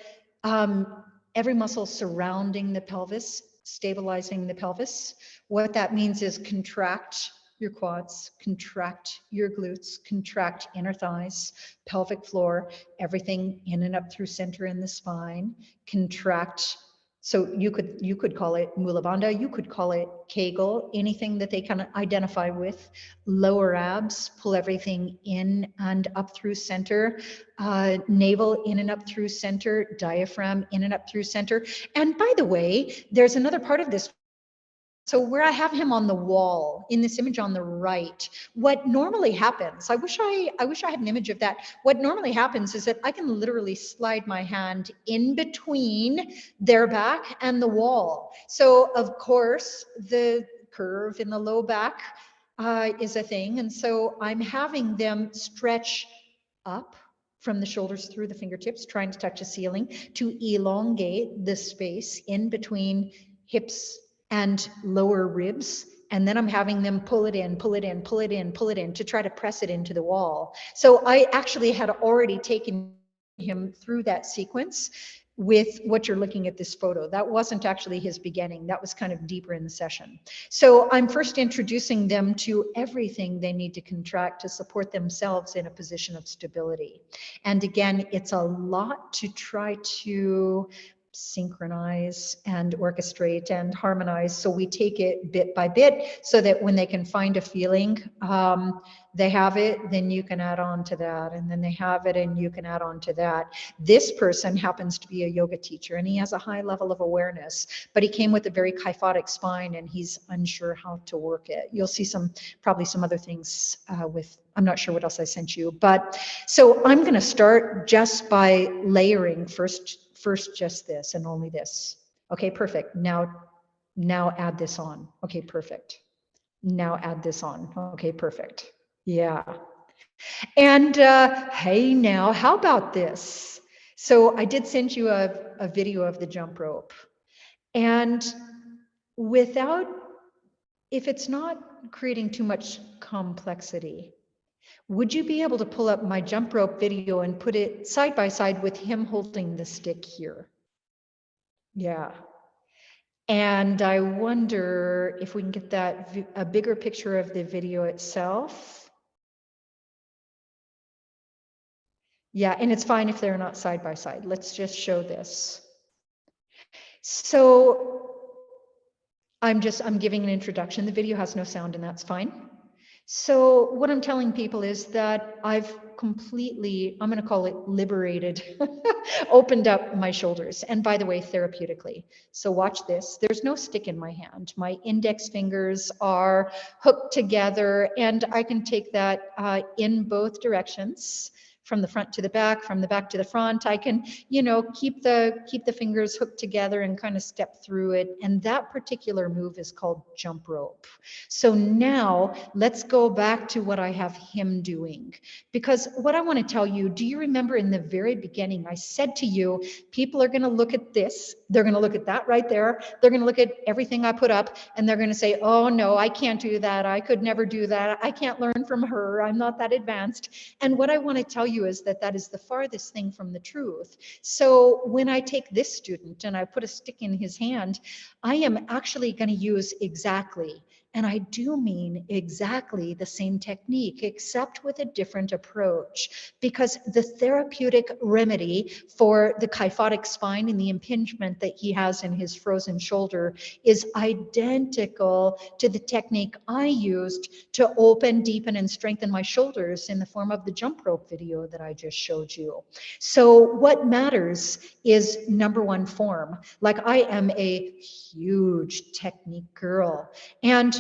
every muscle surrounding the pelvis, stabilizing the pelvis. What that means is contract your quads, contract your glutes, contract inner thighs, pelvic floor, everything in and up through center in the spine, contract. So you could call it Mula Bandha, you could call it Kegel, anything that they can identify with. Lower abs, pull everything in and up through center, navel in and up through center, diaphragm in and up through center. And by the way, there's another part of this. So where I have him on the wall in this image on the right, what normally happens, I wish I had an image of that. What normally happens is that I can literally slide my hand in between their back and the wall. So of course, the curve in the low back is a thing. And so I'm having them stretch up from the shoulders through the fingertips, trying to touch a ceiling, to elongate the space in between hips and lower ribs. And then I'm having them pull it in, pull it in, pull it in, pull it in to try to press it into the wall. So I actually had already taken him through that sequence with what you're looking at this photo. That wasn't actually his beginning. That was kind of deeper in the session. So I'm first introducing them to everything they need to contract to support themselves in a position of stability. And again, it's a lot to try to synchronize and orchestrate and harmonize. So we take it bit by bit so that when they can find a feeling, they have it, then you can add on to that. And then they have it and you can add on to that. This person happens to be a yoga teacher and he has a high level of awareness, but he came with a very kyphotic spine and he's unsure how to work it. You'll see probably some other things I'm not sure what else I sent you, but so I'm going to start just by layering first just this and only this. Okay, perfect. Now add this on. Okay, perfect. Now add this on. Okay, perfect. Yeah. And hey, now how about this? So I did send you a video of the jump rope. And if it's not creating too much complexity, would you be able to pull up my jump rope video and put it side by side with him holding the stick here? Yeah. And I wonder if we can get a bigger picture of the video itself. Yeah, and it's fine if they're not side by side. Let's just show this. So I'm giving an introduction. The video has no sound, and that's fine. So what I'm telling people is that I've completely, I'm going to call it liberated, opened up my shoulders. And by the way, therapeutically. So watch this. There's no stick in my hand. My index fingers are hooked together, and I can take that in both directions, from the front to the back, from the back to the front. I can, keep the fingers hooked together and kind of step through it. And that particular move is called jump rope. So now let's go back to what I have him doing. Because what I want to tell you, do you remember in the very beginning, I said to you, people are going to look at this, they're going to look at that right there, they're going to look at everything I put up, and they're going to say, oh no, I can't do that, I could never do that, I can't learn from her, I'm not that advanced. And what I want to tell you is that that is the farthest thing from the truth. So when I take this student and I put a stick in his hand, I am actually going to use exactly, and I do mean exactly the same technique, except with a different approach, because the therapeutic remedy for the kyphotic spine and the impingement that he has in his frozen shoulder is identical to the technique I used to open, deepen, and strengthen my shoulders in the form of the jump rope video that I just showed you. So what matters is, number one, form. Like, I am a huge technique girl. And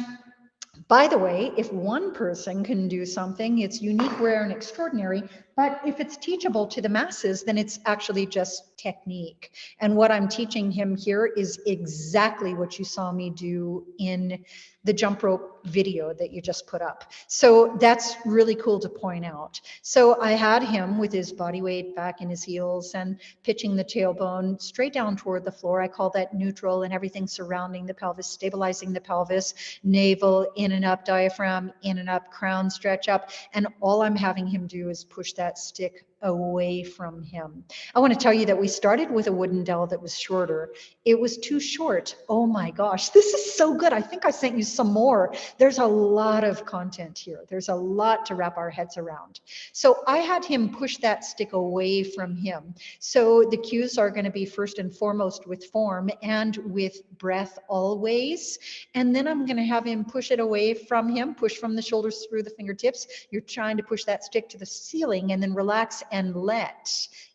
by the way, if one person can do something, it's unique, rare, and extraordinary. But if it's teachable to the masses, then it's actually just technique. And what I'm teaching him here is exactly what you saw me do in the jump rope video that you just put up. So that's really cool to point out. So I had him with his body weight back in his heels and pitching the tailbone straight down toward the floor. I call that neutral, and everything surrounding the pelvis, stabilizing the pelvis, navel in and up, diaphragm in and up, crown stretch up. And all I'm having him do is push that stick away from him. I want to tell you that we started with a wooden dowel that was shorter. It was too short. Oh my gosh, this is so good. I think I sent you some more. There's a lot of content here. There's a lot to wrap our heads around. So I had him push that stick away from him. So the cues are going to be first and foremost with form and with breath always. And then I'm going to have him push it away from him, push from the shoulders through the fingertips. You're trying to push that stick to the ceiling, and then relax and let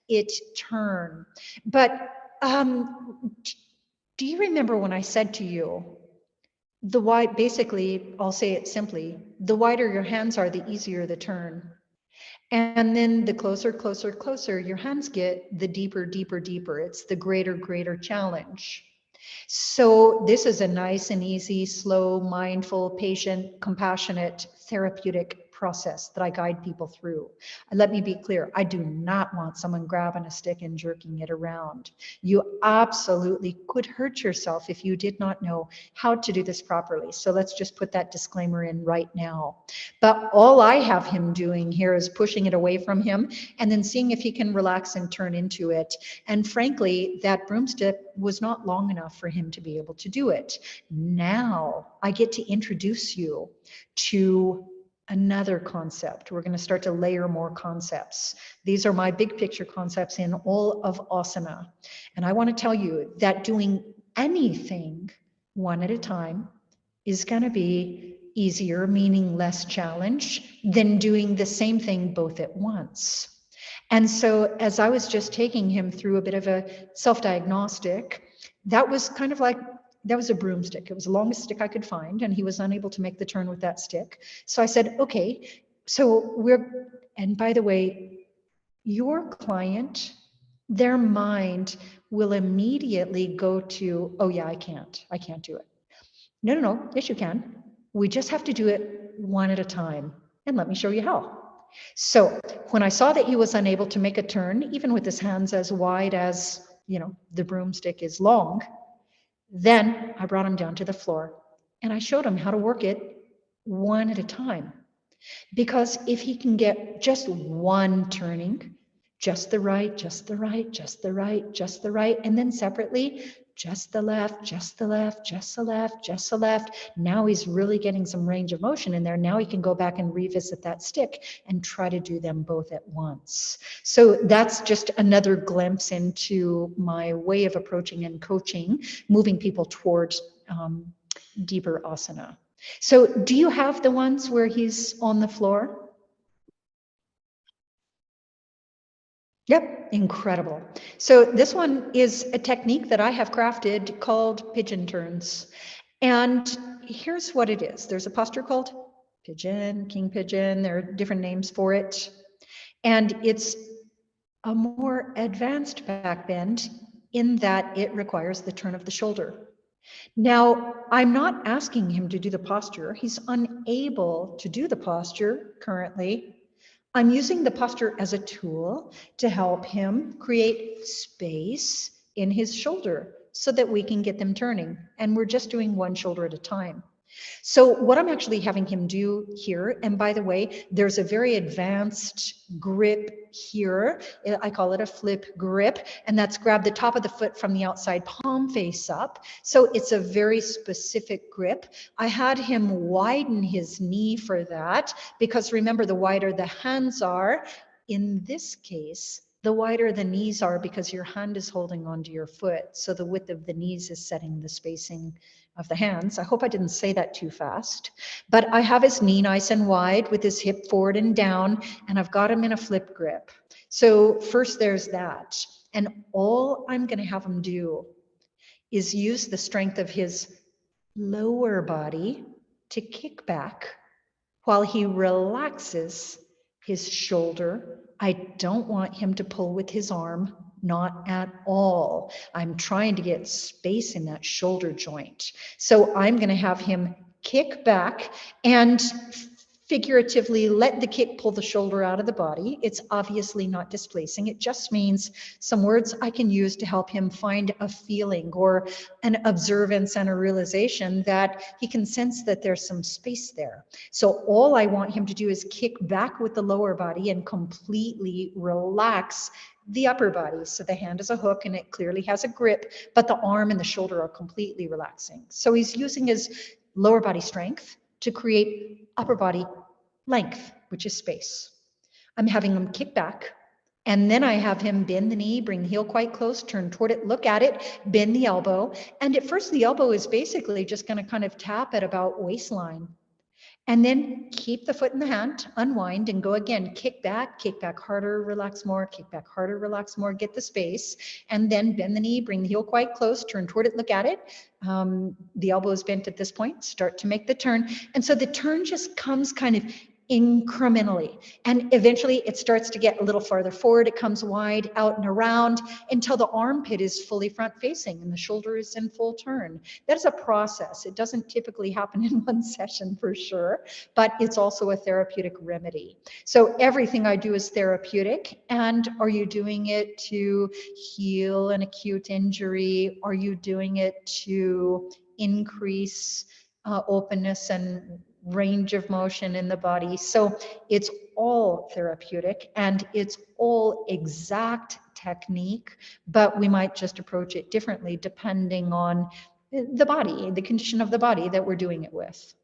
it turn. But do you remember when I said to you, basically, I'll say it simply, the wider your hands are, the easier the turn. And then the closer your hands get, the deeper, deeper. It's the greater challenge. So this is a nice and easy, slow, mindful, patient, compassionate, therapeutic process that I guide people through. And let me be clear, I do not want someone grabbing a stick and jerking it around. You absolutely could hurt yourself if you did not know how to do this properly. So let's just put that disclaimer in right now. But all I have him doing here is pushing it away from him and then seeing if he can relax and turn into it. And frankly, that broomstick was not long enough for him to be able to do it. Now I get to introduce you to another concept. We're going to start to layer more concepts. These are my big picture concepts in all of asana. And I want to tell you that doing anything one at a time is going to be easier, meaning less challenge, than doing the same thing both at once. And so as I was just taking him through a bit of a self-diagnostic, that was kind of like, that was a broomstick. It was the longest stick I could find, and he was unable to make the turn with that stick. So I said, okay, so and by the way, your client, their mind will immediately go to, oh yeah, I can't do it. No, yes you can. We just have to do it one at a time. And let me show you how. So when I saw that he was unable to make a turn, even with his hands as wide as, the broomstick is long, then I brought him down to the floor and I showed him how to work it one at a time. Because if he can get just one turning, just the right, just the right, just the right, just the right, and then separately, just the left, just the left, just the left, just the left. Now he's really getting some range of motion in there. Now he can go back and revisit that stick and try to do them both at once. So that's just another glimpse into my way of approaching and coaching, moving people towards deeper asana. So do you have the ones where he's on the floor? Yep, incredible. So this one is a technique that I have crafted called pigeon turns. And here's what it is. There's a posture called pigeon, king pigeon. There are different names for it. And it's a more advanced back bend in that it requires the turn of the shoulder. Now, I'm not asking him to do the posture. He's unable to do the posture currently. I'm using the posture as a tool to help him create space in his shoulder so that we can get them turning. And we're just doing one shoulder at a time. So what I'm actually having him do here, and by the way, there's a very advanced grip here. I call it a flip grip, and that's grab the top of the foot from the outside palm face up. So it's a very specific grip. I had him widen his knee for that, because remember, the wider the hands are, in this case, the wider the knees are because your hand is holding onto your foot. So the width of the knees is setting the spacing of the hands. I hope I didn't say that too fast, but I have his knee nice and wide with his hip forward and down, and I've got him in a flip grip. So first there's that. And all I'm going to have him do is use the strength of his lower body to kick back while he relaxes his shoulder. I don't want him to pull with his arm, not at all. I'm trying to get space in that shoulder joint. So I'm going to have him kick back and figuratively let the kick pull the shoulder out of the body. It's obviously not displacing. It just means some words I can use to help him find a feeling or an observance and a realization that he can sense that there's some space there. So all I want him to do is kick back with the lower body and completely relax the upper body. So the hand is a hook and it clearly has a grip, but the arm and the shoulder are completely relaxing. So he's using his lower body strength to create upper body length, which is space. I'm having him kick back, and then I have him bend the knee, bring the heel quite close, turn toward it, look at it, bend the elbow. And at first the elbow is basically just going to kind of tap at about waistline. And then keep the foot in the hand, unwind, and go again. Kick back harder, relax more, kick back harder, relax more, get the space. And then bend the knee, bring the heel quite close, turn toward it, look at it. The elbow is bent at this point, start to make the turn. And so the turn just comes kind of incrementally, and eventually it starts to get a little farther forward. It comes wide out and around until the armpit is fully front facing and the shoulder is in full turn. That is a process. It doesn't typically happen in one session for sure, but it's also a therapeutic remedy. So everything I do is therapeutic. And are you doing it to heal an acute injury? Are you doing it to increase openness and range of motion in the body? So it's all therapeutic and it's all exact technique, but we might just approach it differently depending on the body, the condition of the body that we're doing it with.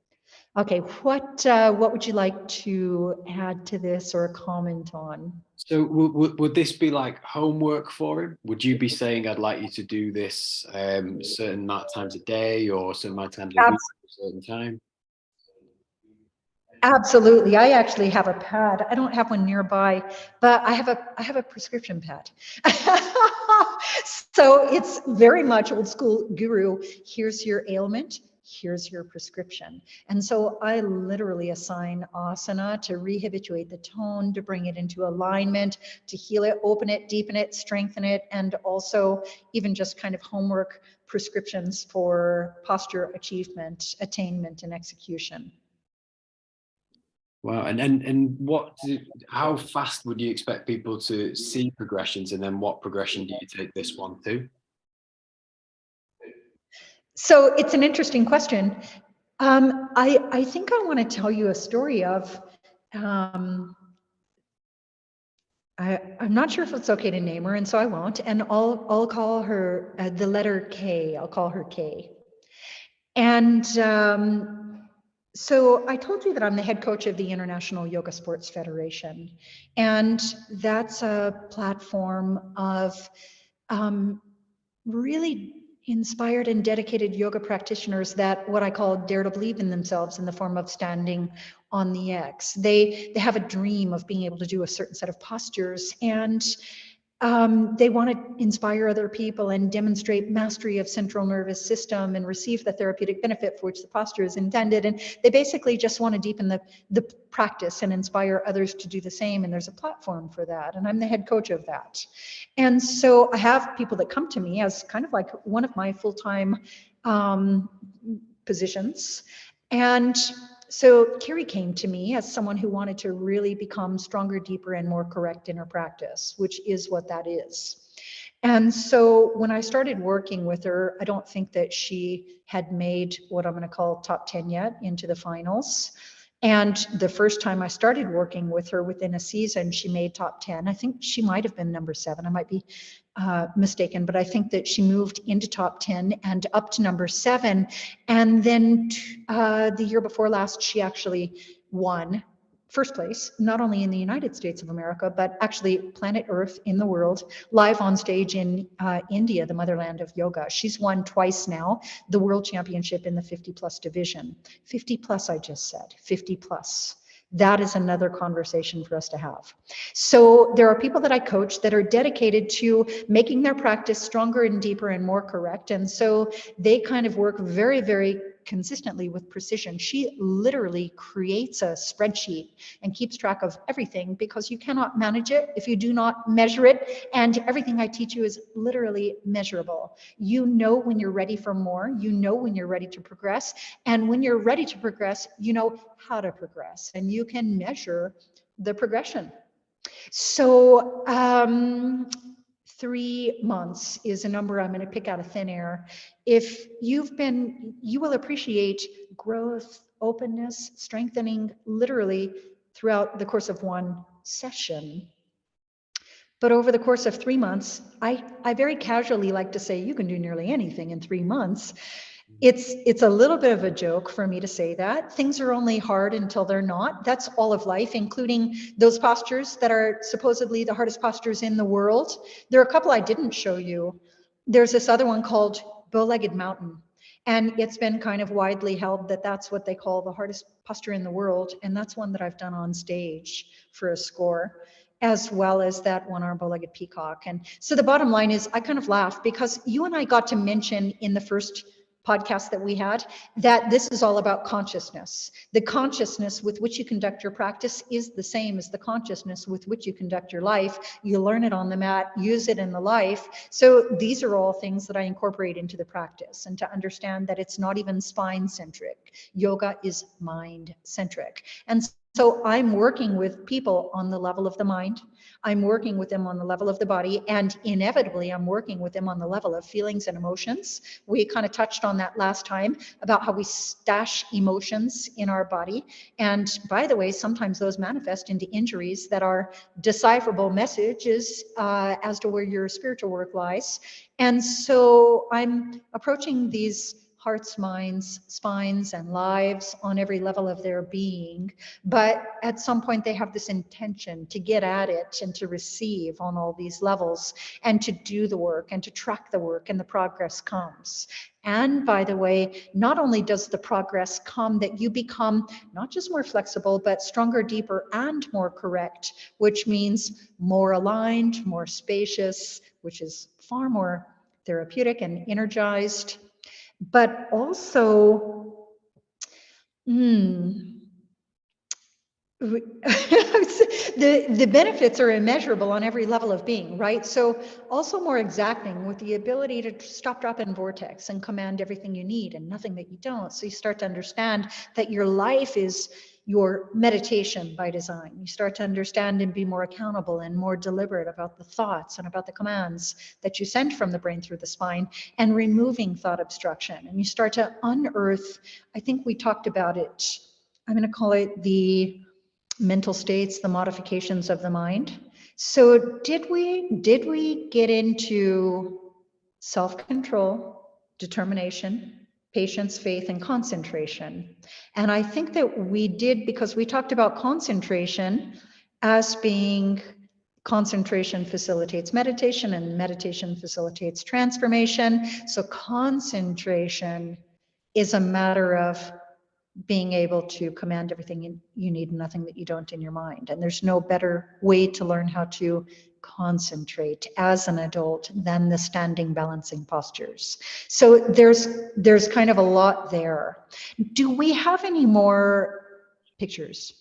Okay, what would you like to add to this or comment on? So would this be like homework for him? Would you be saying, I'd like you to do this certain amount of times a day or certain amount of times a week at a certain time? Absolutely. I actually have a pad. I don't have one nearby, but I have a prescription pad. So it's very much old school guru. Here's your ailment. Here's your prescription. And so I literally assign asana to rehabituate the tone, to bring it into alignment, to heal it, open it, deepen it, strengthen it, and also even just kind of homework prescriptions for posture achievement, attainment, and execution. Wow. And how fast would you expect people to see progressions, and then what progression do you take this one to? So it's an interesting question. I think I want to tell you a story of, I'm not sure if it's okay to name her, and so I won't, and I'll call her the letter K. I'll call her K. And so I told you that I'm the head coach of the International Yoga Sports Federation, and that's a platform of really inspired and dedicated yoga practitioners that what I call dare to believe in themselves in the form of standing on the X. They have a dream of being able to do a certain set of postures, and they want to inspire other people and demonstrate mastery of central nervous system and receive the therapeutic benefit for which the posture is intended. And they basically just want to deepen the practice and inspire others to do the same. And there's a platform for that. And I'm the head coach of that. And so I have people that come to me as kind of like one of my full-time positions. And so Carrie came to me as someone who wanted to really become stronger, deeper, and more correct in her practice, which is what that is. And so when I started working with her, I don't think that she had made what I'm going to call top 10 yet into the finals. And the first time I started working with her within a season, she made top 10. I think she might have been number 7. I might be mistaken, but I think that she moved into top 10 and up to number 7. And then the year before last, she actually won first place, not only in the United States of America, but actually planet Earth in the world, live on stage in India, the motherland of yoga. She's won twice now, the world championship in the 50 plus division. 50 plus, I just said, 50 plus. That is another conversation for us to have. So there are people that I coach that are dedicated to making their practice stronger and deeper and more correct. And so they kind of work very, very consistently with precision. She literally creates a spreadsheet and keeps track of everything, because you cannot manage it if you do not measure it. And everything I teach you is literally measurable. You know when you're ready for more, you know when you're ready to progress. And when you're ready to progress, you know how to progress, and you can measure the progression. So 3 months is a number I'm going to pick out of thin air. If you will appreciate growth, openness, strengthening literally throughout the course of one session. But over the course of 3 months, I very casually like to say you can do nearly anything in 3 months. It's a little bit of a joke for me to say that. Things are only hard until they're not. That's all of life, including those postures that are supposedly the hardest postures in the world. There are a couple I didn't show you. There's this other one called bow-legged mountain. And it's been kind of widely held that that's what they call the hardest posture in the world. And that's one that I've done on stage for a score, as well as that one-arm bow-legged peacock. And so the bottom line is I kind of laugh because you and I got to mention in the first podcast that we had that this is all about consciousness. The consciousness with which you conduct your practice is the same as the consciousness with which you conduct your life. You learn it on the mat, use it in the life. So these are all things that I incorporate into the practice, and to understand that it's not even spine centric. Yoga is mind centric. And so I'm working with people on the level of the mind. I'm working with them on the level of the body, and inevitably I'm working with them on the level of feelings and emotions. We kind of touched on that last time about how we stash emotions in our body. And by the way, sometimes those manifest into injuries that are decipherable messages as to where your spiritual work lies. And so I'm approaching these hearts, minds, spines, and lives on every level of their being. But at some point they have this intention to get at it and to receive on all these levels and to do the work and to track the work, and the progress comes. And by the way, not only does the progress come that you become not just more flexible, but stronger, deeper, and more correct, which means more aligned, more spacious, which is far more therapeutic and energized. But also, the benefits are immeasurable on every level of being, right? So also more exacting, with the ability to stop, drop, and vortex and command everything you need and nothing that you don't. So you start to understand that your life is your meditation by design. You start to understand and be more accountable and more deliberate about the thoughts and about the commands that you send from the brain through the spine, and removing thought obstruction. And you start to unearth, I think we talked about it, I'm going to call it the mental states, the modifications of the mind. So did we get into self-control, determination, patience, faith, and concentration? And I think that we did, because we talked about concentration as being Concentration facilitates meditation, and meditation facilitates transformation. So concentration is a matter of being able to command everything you need and nothing that you don't in your mind. And there's no better way to learn how to concentrate as an adult than the standing balancing postures. So there's kind of a lot there. Do we have any more pictures?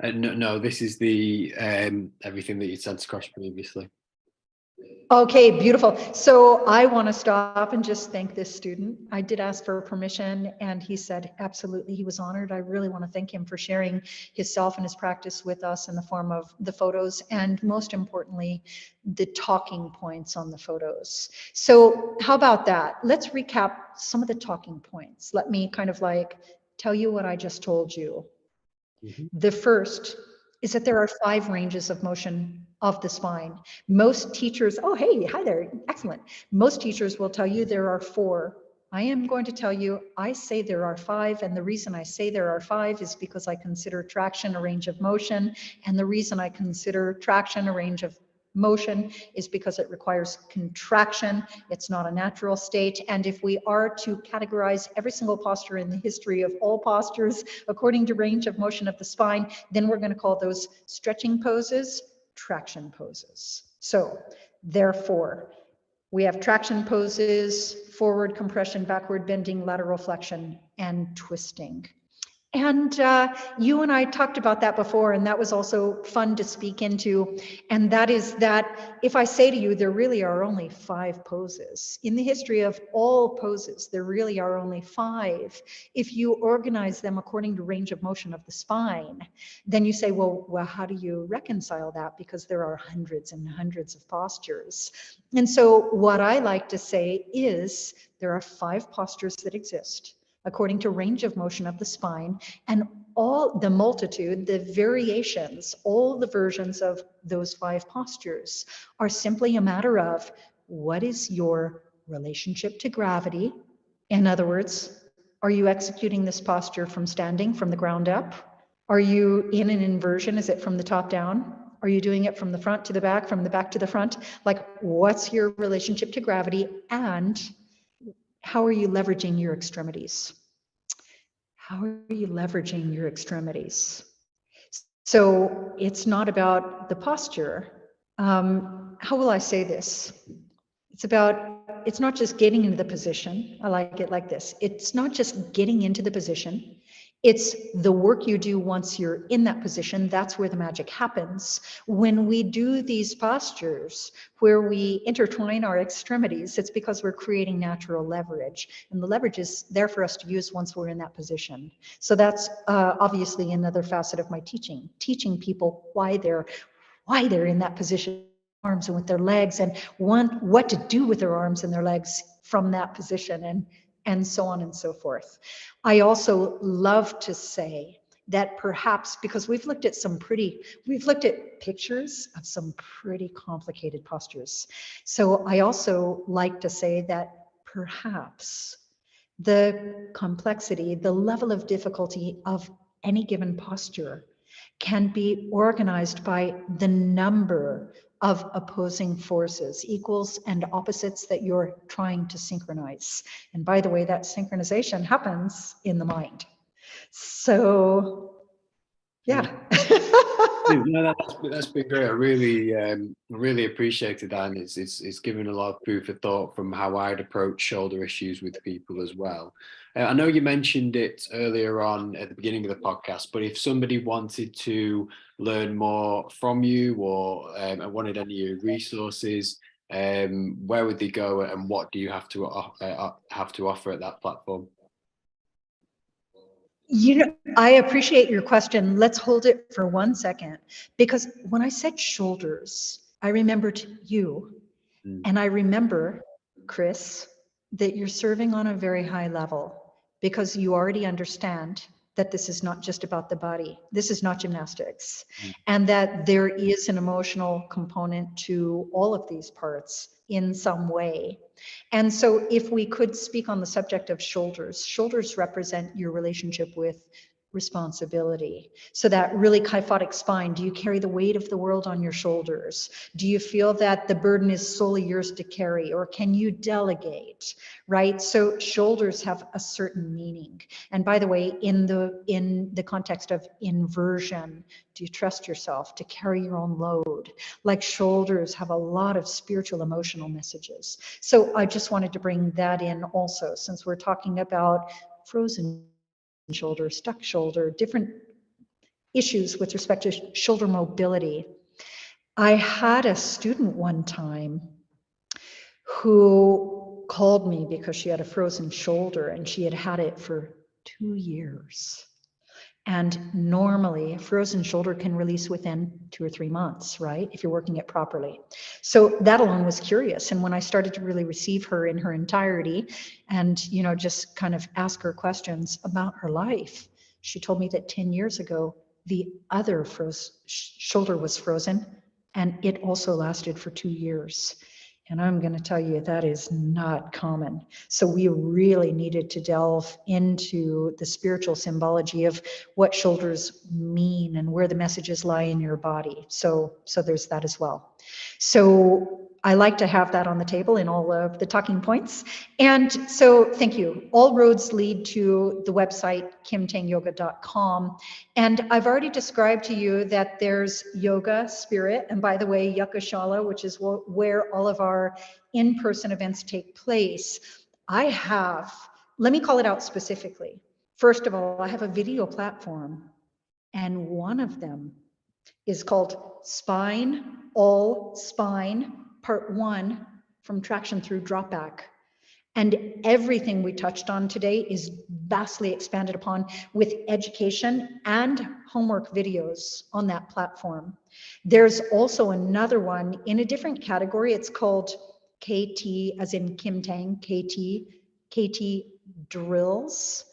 No, this is the everything that you sent across previously. Okay, beautiful. So I want to stop and just thank this student. I did ask for permission and he said absolutely, he was honored. I really want to thank him for sharing himself and his practice with us in the form of the photos, and most importantly, the talking points on the photos. So how about that? Let's recap some of the talking points. Let me kind of like tell you what I just told you. The first is that there are 5 ranges of motion of the spine. Most teachers, oh, hey, hi there, excellent. Most teachers will tell you there are 4. I am going to tell you, I say there are 5, and the reason I say there are 5 is because I consider traction a range of motion, and the reason I consider traction a range of motion is because it requires contraction. It's not a natural state. And if we are to categorize every single posture in the history of all postures according to range of motion of the spine, then we're going to call those stretching poses traction poses. So therefore, we have traction poses, forward compression, backward bending, lateral flexion, and twisting. And you and I talked about that before, and that was also fun to speak into. And that is that if I say to you, there really are only 5 poses. In the history of all poses, there really are only 5. If you organize them according to range of motion of the spine, then you say, well, how do you reconcile that? Because there are hundreds and hundreds of postures. And so what I like to say is there are 5 postures that exist according to range of motion of the spine, and all the multitude, the variations, all the versions of those 5 postures are simply a matter of what is your relationship to gravity. In other words, are you executing this posture from standing, from the ground up? Are you in an inversion? Is it from the top down? Are you doing it from the front to the back, from the back to the front? Like, what's your relationship to gravity, and how are you leveraging your extremities? How are you leveraging your extremities? So it's not about the posture. How will I say this? It's not just getting into the position. I like it like this. It's not just getting into the position. It's the work you do once you're in that position. That's where the magic happens. When we do these postures where we intertwine our extremities, it's because we're creating natural leverage. And the leverage is there for us to use once we're in that position. So that's obviously another facet of my teaching people why they're in that position, arms and with their legs, and what to do with their arms and their legs from that position, and so on and so forth. I also love to say that perhaps, because we've looked at pictures of some pretty complicated postures. So I also like to say that perhaps the complexity, the level of difficulty of any given posture can be organized by the number of opposing forces, equals and opposites that you're trying to synchronize. And by the way, that synchronization happens in the mind. So, yeah. No, that's been great. I really appreciated that, and it's given a lot of food for thought from how I'd approach shoulder issues with people as well. I know you mentioned it earlier on at the beginning of the podcast, but if somebody wanted to learn more from you or wanted any of your resources, where would they go, and what do you have to offer at that platform? I appreciate your question. Let's hold it for 1 second, because when I said shoulders, I remembered you, and I remember, Chris, that you're serving on a very high level, because you already understand that this is not just about the body. This is not gymnastics, and that there is an emotional component to all of these parts in some way. And so if we could speak on the subject of shoulders represent your relationship with responsibility. So that really kyphotic spine, do you carry the weight of the world on your shoulders? Do you feel that the burden is solely yours to carry, or can you delegate, right? So shoulders have a certain meaning. And by the way, in the context of inversion, do you trust yourself to carry your own load? Like shoulders have a lot of spiritual, emotional messages. So I just wanted to bring that in also, since we're talking about frozen shoulder, stuck shoulder, different issues with respect to shoulder mobility. I had a student one time who called me because she had a frozen shoulder and she had had it for 2 years. And normally a frozen shoulder can release within 2 or 3 months, right? If you're working it properly. So that alone was curious. And when I started to really receive her in her entirety and, just kind of ask her questions about her life, she told me that 10 years ago, the other shoulder was frozen and it also lasted for 2 years. And I'm going to tell you that is not common. So we really needed to delve into the spiritual symbology of what shoulders mean and where the messages lie in your body. So there's that as well. So I like to have that on the table in all of the talking points. And so thank you. All roads lead to the website, kimtangyoga.com. And I've already described to you that there's yoga, spirit, and by the way, Yakashala, which is where all of our in-person events take place. Let me call it out specifically. First of all, I have a video platform, and one of them is called Spine, All Spine, Part 1, from traction through drop back. And everything we touched on today is vastly expanded upon with education and homework videos on that platform. There's also another one in a different category. It's called KT, as in Kim Tang, KT drills.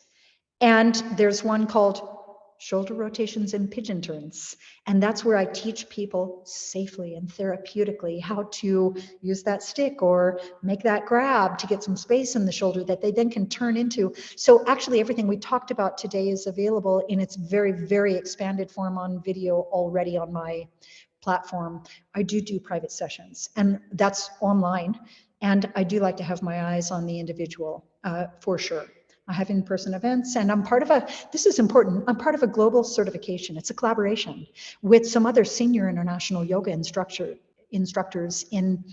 And there's one called shoulder rotations and pigeon turns. And that's where I teach people safely and therapeutically how to use that stick or make that grab to get some space in the shoulder that they then can turn into. So actually everything we talked about today is available in its very, very expanded form on video already on my platform. I do private sessions, and that's online. And I do like to have my eyes on the individual for sure. I have in-person events, and I'm part of this is important, I'm part of a global certification. It's a collaboration with some other senior international yoga instructors in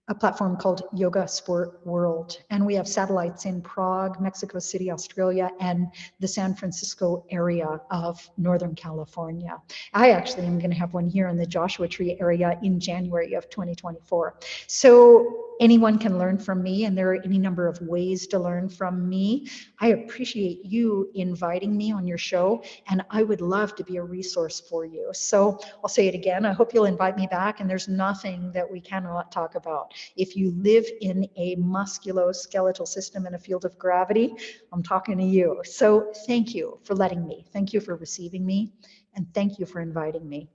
a platform called Yoga Sport World. And we have satellites in Prague, Mexico City, Australia, and the San Francisco area of Northern California. I actually am going to have one here in the Joshua Tree area in January of 2024. So anyone can learn from me, and there are any number of ways to learn from me. I appreciate you inviting me on your show, and I would love to be a resource for you. So I'll say it again, I hope you'll invite me back, and there's nothing that we cannot talk about. If you live in a musculoskeletal system in a field of gravity, I'm talking to you. So thank you for letting me, thank you for receiving me, and thank you for inviting me.